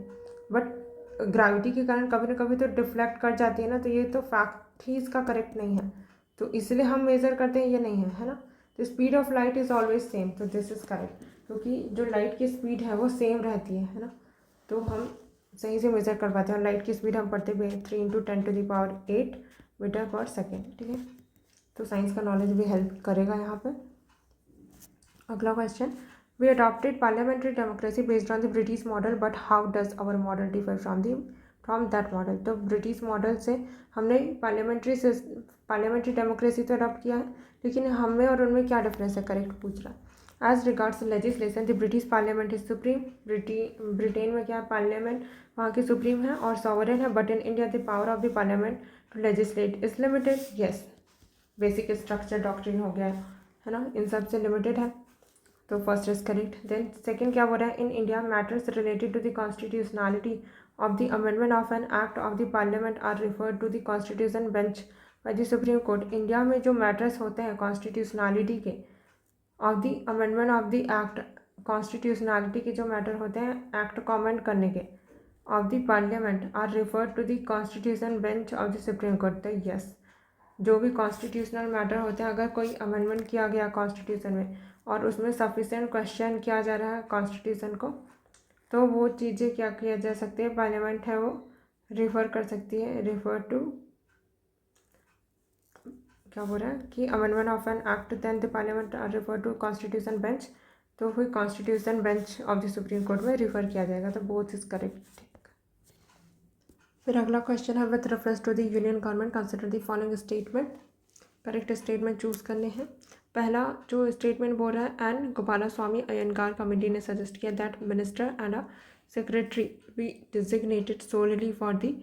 बट ग्रेविटी के कारण कभी ना कभी तो डिफ्लेक्ट कर जाती है ना, तो ये तो फैक्ट ही इसका करेक्ट नहीं है, तो इसलिए हम मेज़र करते हैं, ये नहीं है ना। तो speed of light is always same, तो दिस इज़ करेक्ट, क्योंकि जो लाइट की स्पीड है वो सेम रहती है ना, तो हम सही से मेज़र कर पाते हैं। और लाइट की स्पीड हम पढ़ते हुए 3 × 10⁸ मीटर पर सेकेंड, ठीक है। तो साइंस का नॉलेज भी हेल्प करेगा यहाँ पे। अगला question, we adopted parliamentary democracy based on the British model, but how does our model differ from that model. तो ब्रिटिश मॉडल से हमने पार्लियामेंट्री डेमोक्रेसी तो अडॉप्ट किया है, लेकिन हमें और उनमें क्या डिफरेंस है, करेक्ट पूछ रहा है। As regards legislation the British parliament is supreme, Britain में क्या है, पार्लियामेंट वहाँ की सुप्रीम है और सॉवरेन है, but in India the power of the parliament to legislate is limited. Yes, basic structure doctrine हो गया है ना, इन सब से लिमिटेड है, तो first is correct. Then second क्या बोल रहा है, in India matters related to the constitutionality of the amendment of an act of the parliament are referred to the constitution bench by the supreme court. India में जो मैटर्स होते हैं कॉन्स्टिट्यूशनलिटी के, of the amendment of the act, constitutionality के जो मैटर होते हैं एक्ट को अमेंड करने के, of the parliament are referred to the constitution bench of the supreme court. तो यस, जो भी कॉन्स्टिट्यूशनल मैटर होते हैं, अगर कोई अमेंडमेंट किया गया कॉन्स्टिट्यूशन में और उसमें सफिशिएंट क्वेश्चन किया जा रहा है कॉन्स्टिट्यूशन को, तो वो चीज़ें क्या किया जा सकती है, पार्लियामेंट है वो रिफ़र कर सकती है, रिफ़र टू, क्या बोल रहा है कि amendment of an act, then the parliament are refer to constitution bench, तो फिर constitution bench of the supreme court में रिफ़र किया जाएगा, तो बोथ इज करेक्ट। फिर अगला क्वेश्चन है, with reference to the union government consider the following statement. Correct statement choose करने हैं। पहला जो स्टेटमेंट बोल रहा है, एन गोपालास्वामी अयंगार कमेटी ने सजेस्ट किया that minister and a secretary be designated solely for the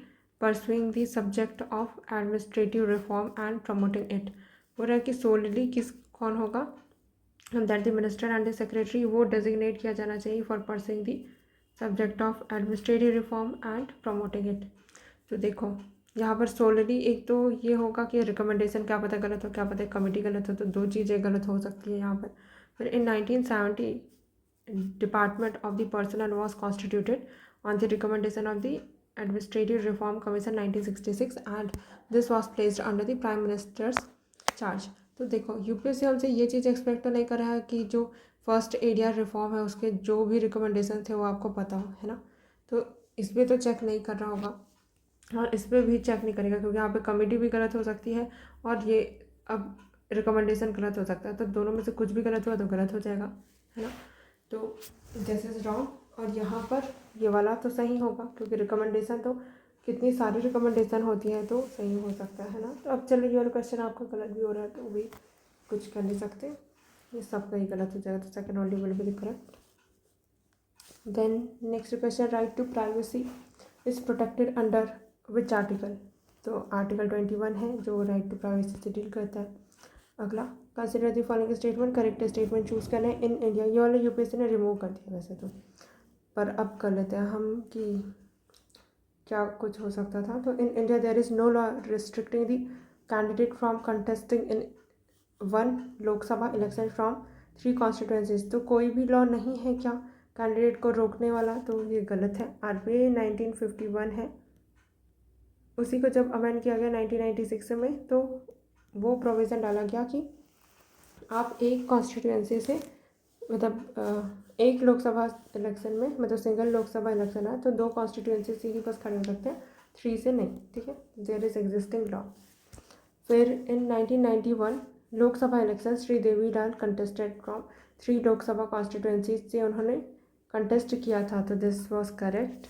pursuing the subject of administrative reform and promoting it. बोल रहा है कि सोलली कौन होगा, that the minister and the secretary वो डिजिग्नेट किया जाना चाहिए for pursuing the subject of administrative reform and promoting it. तो देखो यहाँ पर सोलली एक तो ये होगा कि रिकमेंडेशन, क्या पता गलत हो, क्या पता कमेटी गलत हो, तो दो चीज़ें गलत हो सकती है यहाँ पर। फिर इन 1970 department of the personal was constituted on the recommendation of the administrative reform commission 1966 and this was placed under the prime ministers charge. तो देखो यूपीएससी हमसे ये चीज़ एक्सपेक्ट तो नहीं कर रहा है कि जो फर्स्ट एरिया रिफॉर्म है उसके जो भी रिकमेंडेशन थे वो आपको पता हो, है ना, तो इस पर तो चेक नहीं कर रहा होगा और इस पर भी चेक नहीं करेगा, क्योंकि यहाँ पे कमेटी भी गलत हो सकती है और ये अब रिकमेंडेशन गलत हो सकता है, तो दोनों में से कुछ भी गलत हुआ तो गलत हो जाएगा, है ना, तो दिस इज रॉन्ग। और यहाँ पर ये वाला तो सही होगा क्योंकि रिकमेंडेशन तो कितनी सारी रिकमेंडेशन होती है तो सही हो सकता है ना। तो अब चलो ये वाला क्वेश्चन आपका गलत भी हो रहा है तो भी कुछ कर नहीं सकते, ये सब कहीं गलत हो जाएगा, तो second only will be correct. Then next question, right to privacy is protected under which article. तो आर्टिकल 21 है जो राइट टू प्राइवेसी से डील करता है। अगला, consider the following statement, correct statement choose करना है। इन इंडिया, ये वाला यूपीएससी ने रिमूव कर दिया वैसे तो, पर अब कर लेते हैं हम कि क्या कुछ हो सकता था। तो in India there is no law restricting the candidate from contesting in one Lok Sabha election from 3 constituencies. तो कोई भी लॉ नहीं है क्या कैंडिडेट को रोकने वाला, तो ये गलत है। आरबीआई 1951 है, उसी को जब अमेंड किया गया 1996 में तो वो प्रोविज़न डाला गया कि आप एक कॉन्स्टिट्यूंसी से मतलब एक लोकसभा इलेक्शन में मतलब सिंगल लोकसभा इलेक्शन है तो 2 कॉन्स्टिट्यूंसी से ही बस खड़े हो सकते हैं, 3 से नहीं, ठीक है। There is existing law. फिर इन 1991 Lok Sabha election Shri Devilal contested from 3 Lok Sabha constituencies से उन्होंने कंटेस्ट किया था, तो दिस वॉज करेक्ट।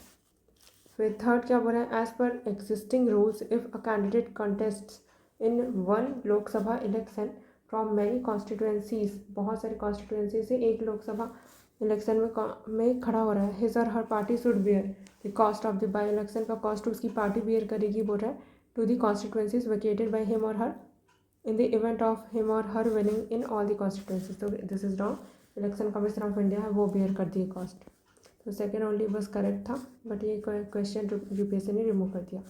फिर थर्ड क्या बोला है, as per existing rules if a candidate contest in one Lok Sabha election from many constituencies, बहुत सारी कॉन्स्टिट्यूंसी से एक लोकसभा इलेक्शन में खड़ा हो रहा है, his or her party should bear the cost of the by election का कॉस्ट उसकी पार्टी बियर करेगी बोल रहा है, to the constituencies vacated by him or her in the event of him or her winning in all the constituencies. तो this is wrong, election commission of India है वो बियर करती है कॉस्ट। तो सेकेंड ओनली बस करेक्ट था, बट ये क्वेश्चन यूपीएससी ने रिमूव कर दिया।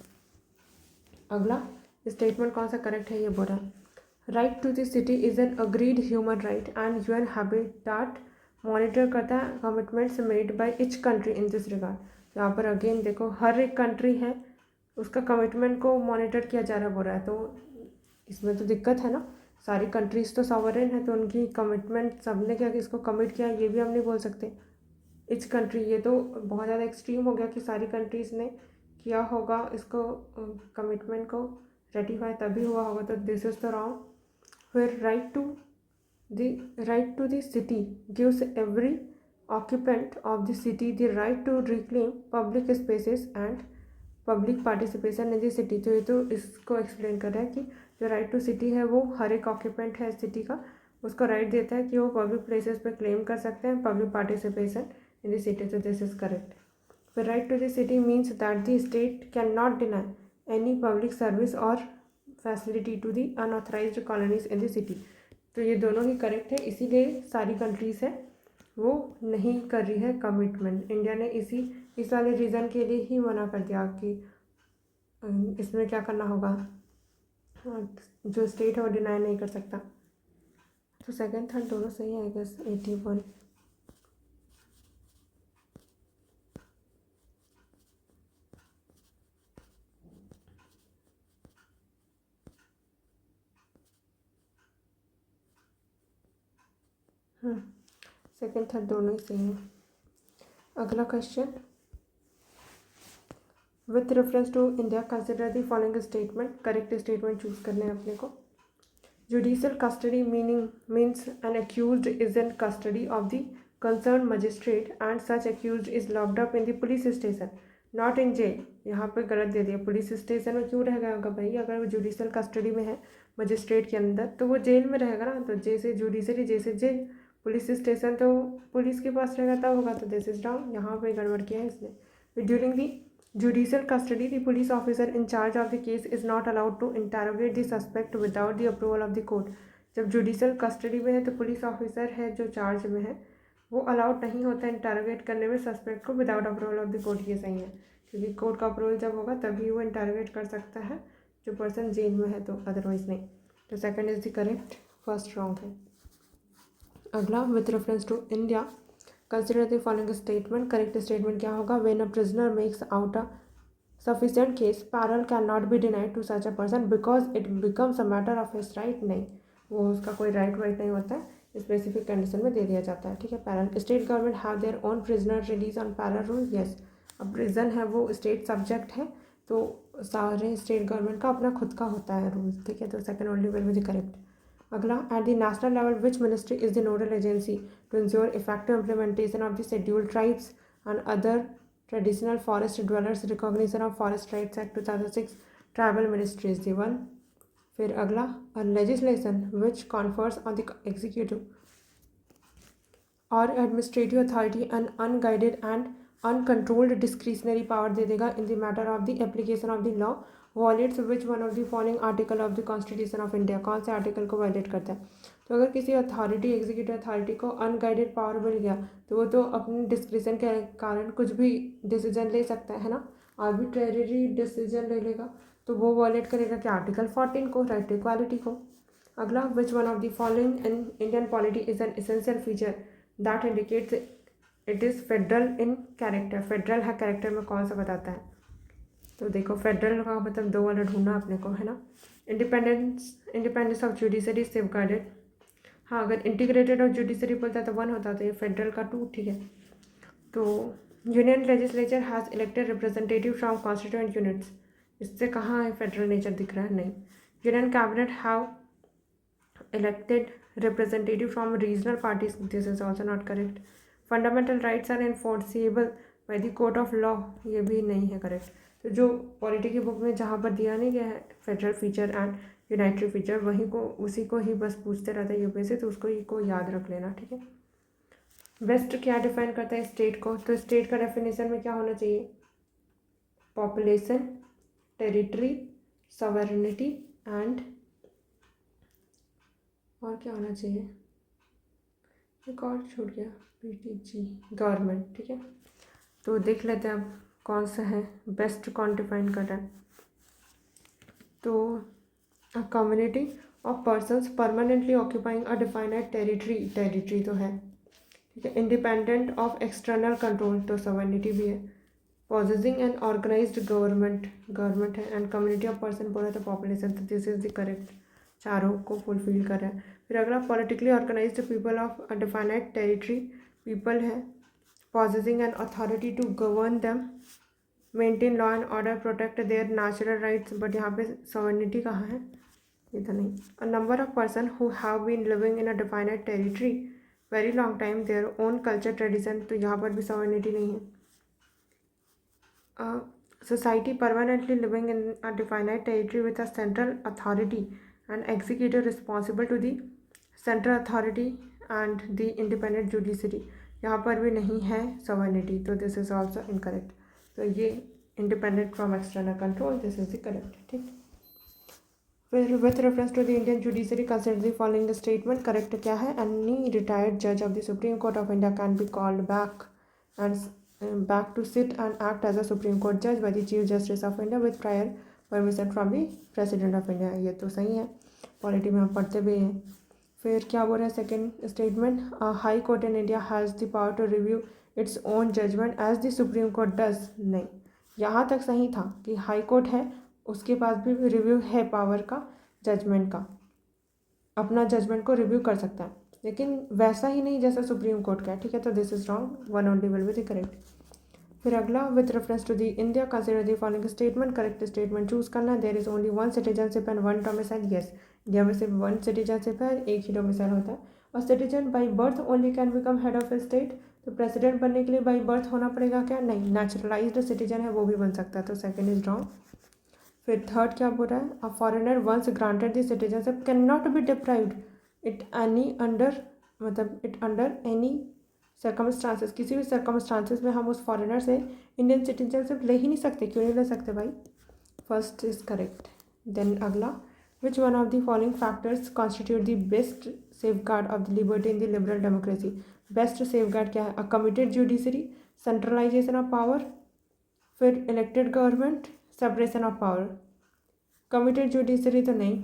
अगला स्टेटमेंट कौन सा करेक्ट है, ये बोल रहा है, right to the city is an agreed human right and UN habitat monitor करता है commitments made by each country in this regard. यहाँ पर अगेन देखो हर एक कंट्री है उसका कमिटमेंट को मॉनिटर किया जा रहा बोल रहा है, तो इसमें तो दिक्कत है ना, सारी कंट्रीज तो सॉवरेन है तो उनकी कमिटमेंट सबने क्या कि इसको कमिट किया ये भी हम नहीं बोल सकते। इच कंट्री, ये तो बहुत ज़्यादा एक्सट्रीम हो गया कि सारी कंट्रीज़ ने किया होगा इसको कमिटमेंट को रेटिफाई तभी हुआ होगा, तो दिस इज़ द रॉन्ग। फिर right to the city gives every occupant of the city the right to reclaim public spaces and public participation in the city. तो ये तो इसको एक्सप्लेन कर रहा है कि जो राइट टू सिटी है वो हर एक ऑक्यूपेंट है सिटी का, उसको राइट देता है कि वो पब्लिक प्लेसेस पे क्लेम कर सकते हैं public participation in the city, so this is correct. The right to the city means that the state cannot deny any public service or facility to the unauthorized colonies in the city. तो ये दोनों ही करेक्ट है, इसीलिए सारी कंट्रीज़ है वो नहीं कर रही है कमिटमेंट। इंडिया ने इस वाले रीज़न के लिए ही मना कर दिया कि इसमें क्या करना होगा, जो स्टेट है वो डिनाई नहीं कर सकता। तो सेकंड थर्ड दोनों सही है आई गेस। 81 सेकेंड थर्ड दोनों ही सही है। अगला question, with reference to India consider the following statement, correct statement choose करने हैं अपने को। Judicial custody means an accused is in custody of the concern magistrate and such accused is locked up in the police station not in jail. यहाँ पे गलत दे दिया, पुलिस स्टेशन में क्यों रहेगा होगा भाई, अगर वो जुडिशियल कस्टडी में है मजिस्ट्रेट के अंदर तो वो जेल में रहेगा ना, तो जैसे जुडिशरी जैसे जेल, पुलिस स्टेशन तो पुलिस के पास रहेगा तब होगा, तो दिस इज रॉन्ग, यहाँ पे गड़बड़ किया है इसने। During the judicial custody the police officer in charge of the case is not allowed to interrogate the suspect without the approval of the court. जब जुडिशियल कस्टडी में है तो पुलिस ऑफिसर है जो चार्ज में है वो अलाउड नहीं होता इंटरोगेट करने में सस्पेक्ट को without approval of the court. ये सही है क्योंकि कोर्ट का अप्रूवल जब होगा तभी वो इंटरोगेट कर सकता है जो पर्सन जेल में है, तो अदरवाइज नहीं। तो second is the correct, first wrong है। अगला, with reference to India consider the following statement, correct statement क्या होगा, when a prisoner makes out a sufficient case parole can not be denied to such a person because it becomes a matter of his right. नहीं, वो उसका कोई राइट नहीं होता है, स्पेसिफिक कंडीशन में दे दिया जाता है, ठीक है। Parallel, state government have their own prisoner release on parallel rule, yes. अब प्रिजन है वो स्टेट सब्जेक्ट है तो सारे स्टेट गवर्नमेंट का अपना खुद का होता है रूल, ठीक है। तो second only will be correct. अगला, at the national level which ministry is the nodal agency to ensure effective implementation of the scheduled tribes and other traditional forest dwellers, recognition of forest rights act 2006, tribal ministries the one. फिर अगला, legislation which confers on the executive or administrative authority an unguided and uncontrolled discretionary power दे देगा in the matter of the application of the law, wallets which one of the following article of the constitution of India, कौन से आर्टिकल को वायलेट करता है। तो अगर किसी अथॉरिटी, एग्जीक्यूटिव अथॉरिटी को अनगाइडेड पावर मिल गया तो वो तो अपने डिस्क्रिशन के कारण कुछ भी डिसीजन ले सकता है ना, आर्बिट्रेरी डिसीजन ले लेगा, तो वो वॉलेट करेगा क्या, आर्टिकल 14 को, राइट टू इक्वालिटी को। अगला, which one of the following in Indian polity is an essential feature that indicates it is federal in character, federal है कैरेक्टर में कौन सा बताता है। तो देखो फेडरल का मतलब दो वाला ढूंढना अपने को है ना। इंडिपेंडेंस ऑफ जुडिशरी सेफगार्डेड, हाँ अगर इंटीग्रेटेड और जुडिशरी बोलता तो 1 होता, तो ये फेडरल का 2, ठीक है। तो union legislature has elected representative from constituent units, इससे कहाँ है फेडरल नेचर दिख रहा है, नहीं। Union cabinet have elected representative from regional parties, this is also not correct. Fundamental rights are enforceable by the court of law, ये भी नहीं है करेक्ट। तो जो पॉलिटी की बुक में जहाँ पर दिया नहीं गया है federal feature and United feature, वही को उसी को ही बस पूछते रहता है यूपीएससी, तो उसको ही को याद रख लेना, ठीक है। वेस्ट क्या डिफाइन करता है स्टेट को, तो स्टेट का डेफिनेशन में क्या होना चाहिए, पॉपुलेशन, टेरिटरी, सॉवरेनिटी एंड और क्या होना चाहिए, एक और छूट गया, पीटीजी, गवर्नमेंट, ठीक है। तो देख लेते हैं अब कौन सा है बेस्ट कौन डिफाइन कर रहा है। तो a community of persons permanently occupying a defined territory, territory तो है, ठीक है। इंडिपेंडेंट ऑफ एक्सटर्नल कंट्रोल, तो सवर्निटी भी है। Possessing and organised government, government है। एंड कम्युनिटी ऑफ पर्सन बोला तो पॉपुलेशन, तो दिस इज द करेक्ट, चारों को फुलफिल कर रहा है। फिर अगला, politically organised people of a defined territory, people है। Possessing an authority to govern them, maintain law and order, protect their natural rights, but यहाँ पे सवर्निटी कहाँ है, ये तो नहीं। A number of person who have been living in a defined territory very long time, their own culture tradition, तो यहाँ पर भी सवर्निटी नहीं है। Society permanently living in a defined territory with a central authority and executive responsible to the central authority and the independent judiciary, यहाँ पर भी नहीं है sovereignty, तो दिस इज ऑल्सो इनकरेक्ट। तो ये independent from external control, this is the correct, ठीक। फिर with reference to the Indian judiciary consider the following statement, correct क्या है, एनी रिटायर्ड जज of the supreme court of India can be called back and back to sit and act as a Supreme Court judge by the Chief Justice of India with prior permission from the president of India, ये तो सही है, पॉलिटी में हम पढ़ते भी हैं। फिर क्या बोल रहा है second statement, high court in India has the power to review its own judgement as the supreme court does, नहीं, यहाँ तक सही था कि हाई कोर्ट है उसके पास भी रिव्यू है पावर का, जजमेंट का, अपना जजमेंट को रिव्यू कर सकता है, लेकिन वैसा ही नहीं जैसा सुप्रीम कोर्ट का है, ठीक है। तो this is wrong, 1 only will be the correct. फिर अगला, with reference to the India consider the following statement, correct statement choose करना, there is only 1 citizenship and 1 domicile, yes, India में सिर्फ 1 सिटीजनशिप है, 1 ही डोमिसाइल होता है। और citizen by birth only can become head of A state, तो प्रेसिडेंट बनने के लिए बाई बर्थ होना पड़ेगा क्या, नहीं, नेचुरलाइज्ड सिटीजन है वो भी बन सकता है, तो सेकेंड इज रॉन्ग। फिर थर्ड क्या बोल रहा है, a foreigner once granted the citizenship can not be deprived it any under, मतलब इट अंडर एनी सर्कमस्टांसेस, किसी भी सर्कमस्टांसेस में हम उस फॉरेनर से इंडियन सिटीजनशिप ले ही नहीं सकते, क्यों नहीं ले सकते भाई, फर्स्ट इज करेक्ट। देन अगला, which one of the following factors constitute the best safeguard of the liberty in the liberal democracy, best safeguard क्या है, a committed judiciary, centralisation of power, फिर elected government, separation of power. Committed judiciary तो नहीं,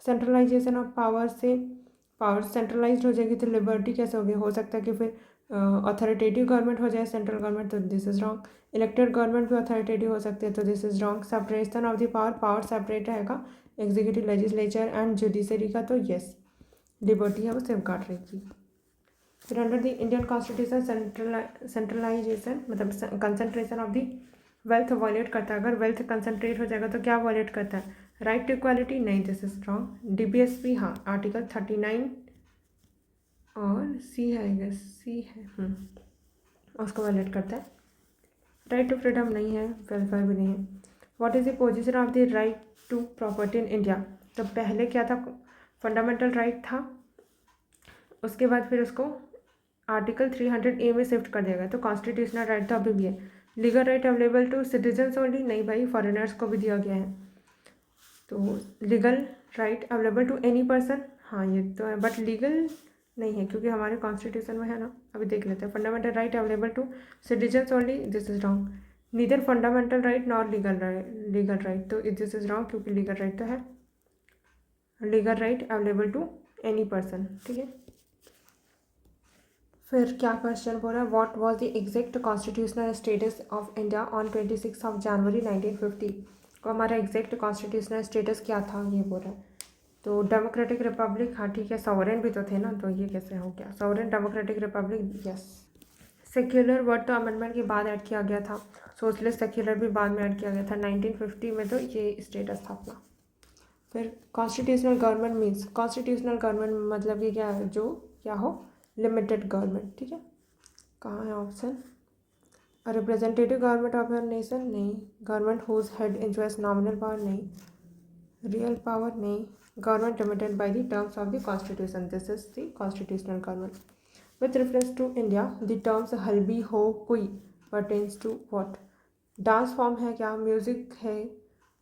सेंट्रलाइजेशन ऑफ पावर से पावर सेंट्रलाइज हो जाएगी तो लिबर्टी कैसे होगी, हो सकता है कि फिर अथॉरिटेटिव गवर्नमेंट हो जाए सेंट्रल गवर्नमेंट, तो this is wrong. Elected government भी अथॉरिटेटिव हो सकती है, तो this is wrong. Separation of the power, power separate रहेगा एग्जीक्यूटिव, लेजिस्लेचर एंड जुडिशरी का, तो येस, लिबर्टी है वो सेफ गार्ड रहेगी। फिर under the Indian constitution centralisation मतलब concentration of the wealth violate करता है, अगर वेल्थ कंसंट्रेट हो जाएगा तो क्या वॉलेट करता है, राइट टू इक्वालिटी, नहीं, दिस इज रॉन्ग। डीबीएसपी, हाँ, आर्टिकल 39 और सी है, आई गेस सी है, उसको वॉलेट करता है। राइट टू फ्रीडम नहीं है, वेलफेयर भी नहीं है। What is the position of the right to property in India? तो पहले क्या था, फंडामेंटल राइट था, उसके बाद फिर उसको आर्टिकल 300A में शिफ्ट कर दिया गया, तो कॉन्स्टिट्यूशनल राइट तो अभी भी है। Legal right available to citizens only, नहीं भाई, फॉरेनर्स को भी दिया गया है। तो legal right available to any person, हाँ ये तो है, बट लीगल नहीं है क्योंकि हमारे कॉन्स्टिट्यूशन में है ना। अभी देख लेते हैं, fundamental right available to citizens only, this is wrong. Neither fundamental right nor legal right, तो दिस इज रॉन्ग क्योंकि लीगल राइट तो है। Legal right available to any person, ठीक है। फिर क्या क्वेश्चन बोल रहा है, what was the exact constitutional status of India on 26 जनवरी 1950? को हमारा एग्जैक्ट कॉन्स्टिट्यूशनल स्टेटस क्या था ये बोल रहा है। तो डेमोक्रेटिक रिपब्लिक, हाँ ठीक है, सॉवरेन भी तो थे ना, तो ये कैसे हो गया sovereign democratic Republic, yes. Secular word तो अमेंडमेंट के बाद ऐड किया गया था, सोशलिस्ट सेक्युलर भी बाद में ऐड किया गया था 1950 में, तो ये स्टेटस था अपना। फिर constitutional government means, constitutional government मतलब ये क्या है, जो क्या हो, लिमिटेड गवर्नमेंट, ठीक है। कहाँ है option, representative government of your nation नहीं, government whose head enjoys nominal power नहीं, रियल पावर नहीं, government limited by the terms of the constitution, this is the constitutional government. With reference to India the terms Halbi Ho Kui pertains to what? Dance form है क्या, म्यूजिक है,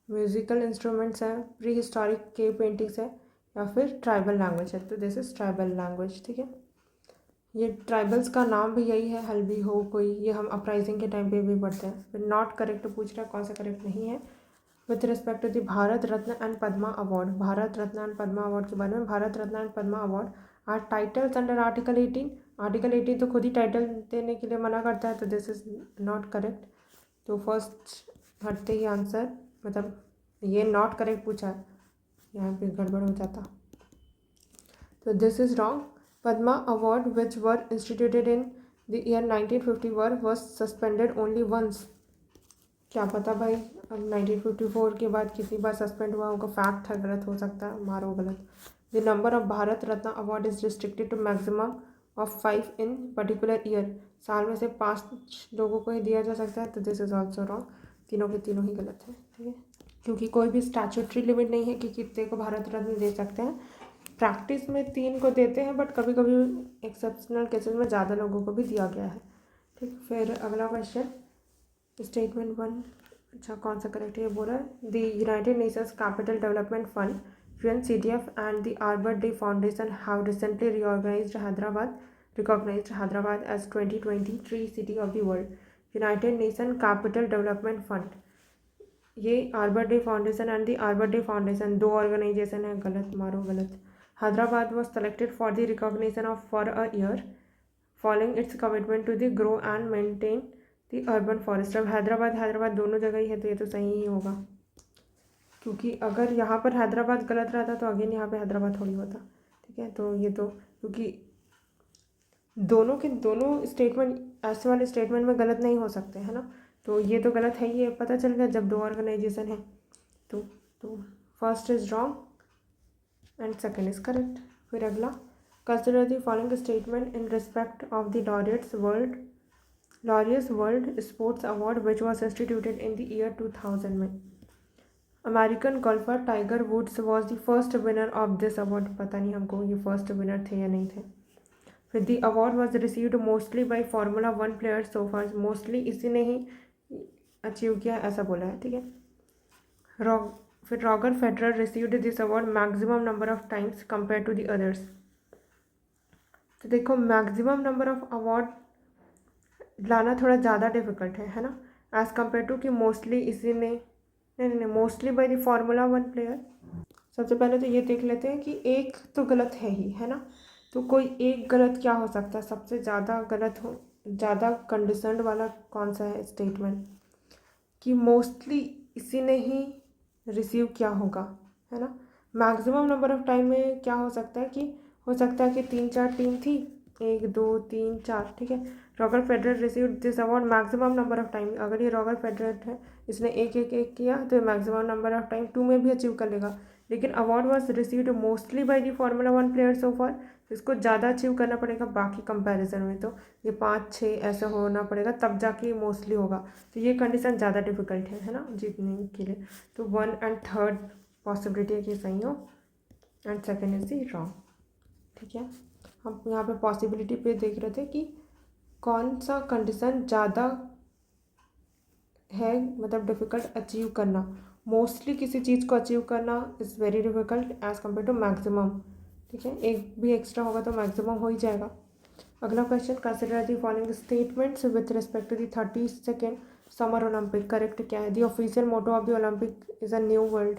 म्यूजिकल इंस्ट्रूमेंट्स हैं, प्री हिस्टोरिक के पेंटिंग्स है, या फिर ट्राइबल लैंग्वेज है, तो दिस इज ट्राइबल लैंग्वेज, ठीक है। ये ट्राइबल्स का नाम भी यही है, हल्बी हो कोई, ये हम अपराइजिंग के टाइम पे भी पढ़ते हैं। फिर नॉट करेक्ट पूछ रहा है, कौन सा करेक्ट नहीं है। With respect to the Bharat Ratna and Padma award, Bharat Ratna and Padma award के बारे में, Bharat Ratna and Padma award are titles under article 18, article 18 तो खुद ही टाइटल देने के लिए मना करता है, तो दिस इज नॉट करेक्ट। तो फर्स्ट हटते ही आंसर, मतलब ये नॉट करेक्ट पूछा है, यहाँ पे गड़बड़ हो जाता, तो this is wrong. Padma Award, which were instituted in the year 1950, was suspended only once. क्या पता भाई, अब 1954 के बाद किसी बार सस्पेंड हुआ होगा, फैक्ट है, गलत हो सकता है, मारो गलत। The number of Bharat Ratna award is restricted to maximum of 5 in particular year, साल में से 5 लोगों को ही दिया जा सकता है, तो दिस इज ऑल्सो रॉन्ग, तीनों के तीनों ही गलत है, ठीक है। क्योंकि कोई भी स्टैट्यूटरी लिमिट नहीं है कि कितने को भारत रत्न दे सकते हैं, प्रैक्टिस में 3 को देते हैं, बट कभी कभी एक्सेप्शनल केसेस में ज़्यादा लोगों को भी दिया गया है, ठीक। फिर अगला क्वेश्चन, स्टेटमेंट 1, अच्छा कौन सा करेक्ट है, ये बोल रहा है the United Nations capital development fund UNCDF and the Arbor Day foundation have recently recognised Hyderabad as 2023 city of the world. United Nation capital development fund, ये Arbor Day foundation and the Arbor Day foundation 2 organisation है, गलत, मारो गलत। Hyderabad was selected for the recognition of for a year following its commitment to the grow and maintain the urban forest। अब हैदराबाद दोनों जगह ही है, तो ये तो सही ही होगा, क्योंकि अगर यहाँ पर हैदराबाद गलत रहता तो अगेन यहाँ पे हैदराबाद थोड़ी होता, ठीक है। तो ये तो क्योंकि दोनों के दोनों स्टेटमेंट ऐसे वाले स्टेटमेंट में गलत नहीं हो सकते, है ना, तो ये तो गलत है, ये पता चल गया जब 2 ऑर्गेनाइजेशन है, तो first is wrong and second is correct. फिर अगला, consider the following statement in respect of the Laureus World Sports Award which was instituted in the year 2000 में। American golfer Tiger Woods was the first winner of this award, पता नहीं हमको ये फर्स्ट विनर थे या नहीं थे। फिर the award was received mostly by formula 1 player so far, mostly इसी ने ही अचीव किया ऐसा बोला है, ठीक है। फिर Roger Federer received this award maximum number of times compare to the others. तो देखो मैक्सिमम नंबर ऑफ अवार्ड लाना थोड़ा ज़्यादा डिफिकल्ट है ना, एज़ कम्पेयर टू कि मोस्टली इसी ने, नहीं mostly by the formula 1 player. सबसे पहले तो ये देख लेते हैं कि एक तो गलत है ही, है ना, तो कोई एक गलत क्या हो सकता है, सबसे ज़्यादा गलत हो, ज़्यादा कंडीशनड वाला कौन सा है स्टेटमेंट, कि मोस्टली इसी ने ही रिसीव क्या होगा, है ना। मैक्सिमम नंबर ऑफ टाइम में क्या हो सकता है, कि हो सकता है कि 3-4 टीम थी, 1 2 3 4, ठीक है। Roger Federer receive this award maximum number of time, अगर ये रॉगर फेडरर है, इसने एक किया, तो मैक्सिमम नंबर ऑफ टाइम 2 में भी अचीव कर लेगा। लेकिन award was received mostly by the formula 1 player so for, इसको ज़्यादा अचीव करना पड़ेगा बाकी कंपैरिजन में, तो ये 5-6 ऐसा होना पड़ेगा तब जाके मोस्टली होगा। तो ये कंडीशन ज़्यादा डिफिकल्ट है ना जीतने के लिए। तो 1 एंड 3rd पॉसिबिलिटी है कि सही हो and second is the wrong. ठीक है, हम यहाँ पे पॉसिबिलिटी पे देख रहे थे कि कौन सा कंडीशन ज़्यादा है, मतलब डिफ़िकल्ट अचीव करना। मोस्टली किसी चीज़ को अचीव करना is very difficult as compare to maximum. ठीक है, एक भी एक्स्ट्रा होगा तो मैक्सिमम हो ही जाएगा। अगला question, consider the following statements with respect to the 32nd summer Olympic. Correct क्या है? The official motto of the Olympic is a new world.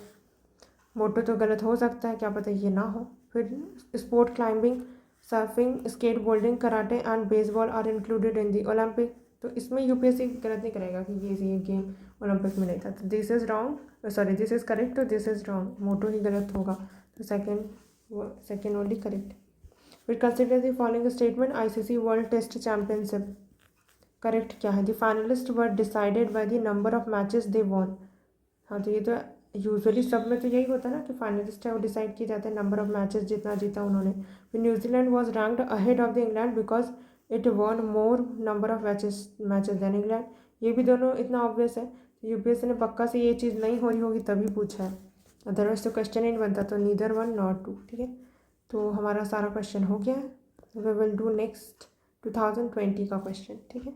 Motto तो गलत हो सकता है, क्या पता ये ना हो। फिर sport climbing, surfing, skateboarding, karate and baseball are included in the Olympic. तो इसमें यूपीएससी गलत नहीं करेगा कि ये गेम ओलंपिक में नहीं था। तो this is wrong, sorry this is correct, तो दिस इज़ रॉन्ग, मोटो ही गलत होगा। तो सेकेंड ओनली करेक्ट। फिर consider the following statement, ICC World Test Championship. Correct क्या है? The finalist were decided by the number of matches they won. हाँ, तो ये तो यूजुअली सब में तो यही होता है ना कि फाइनलिस्ट है वो डिसाइड किए जाते हैं नंबर ऑफ मैचेस जितना जीता उन्होंने। फिर New Zealand was ranked ahead of the England because it won more number of matches than England. ये भी दोनों इतना ऑब्वियस है, यूपीएससी ने पक्का से ये चीज़ नहीं हो रही होगी तभी पूछा है, अदरवाइज तो क्वेश्चन ही नहीं बनता। तो नीदर 1 नॉट 2। ठीक है, तो हमारा सारा क्वेश्चन हो गया है। वी विल डू नेक्स्ट 2020 का क्वेश्चन। ठीक है।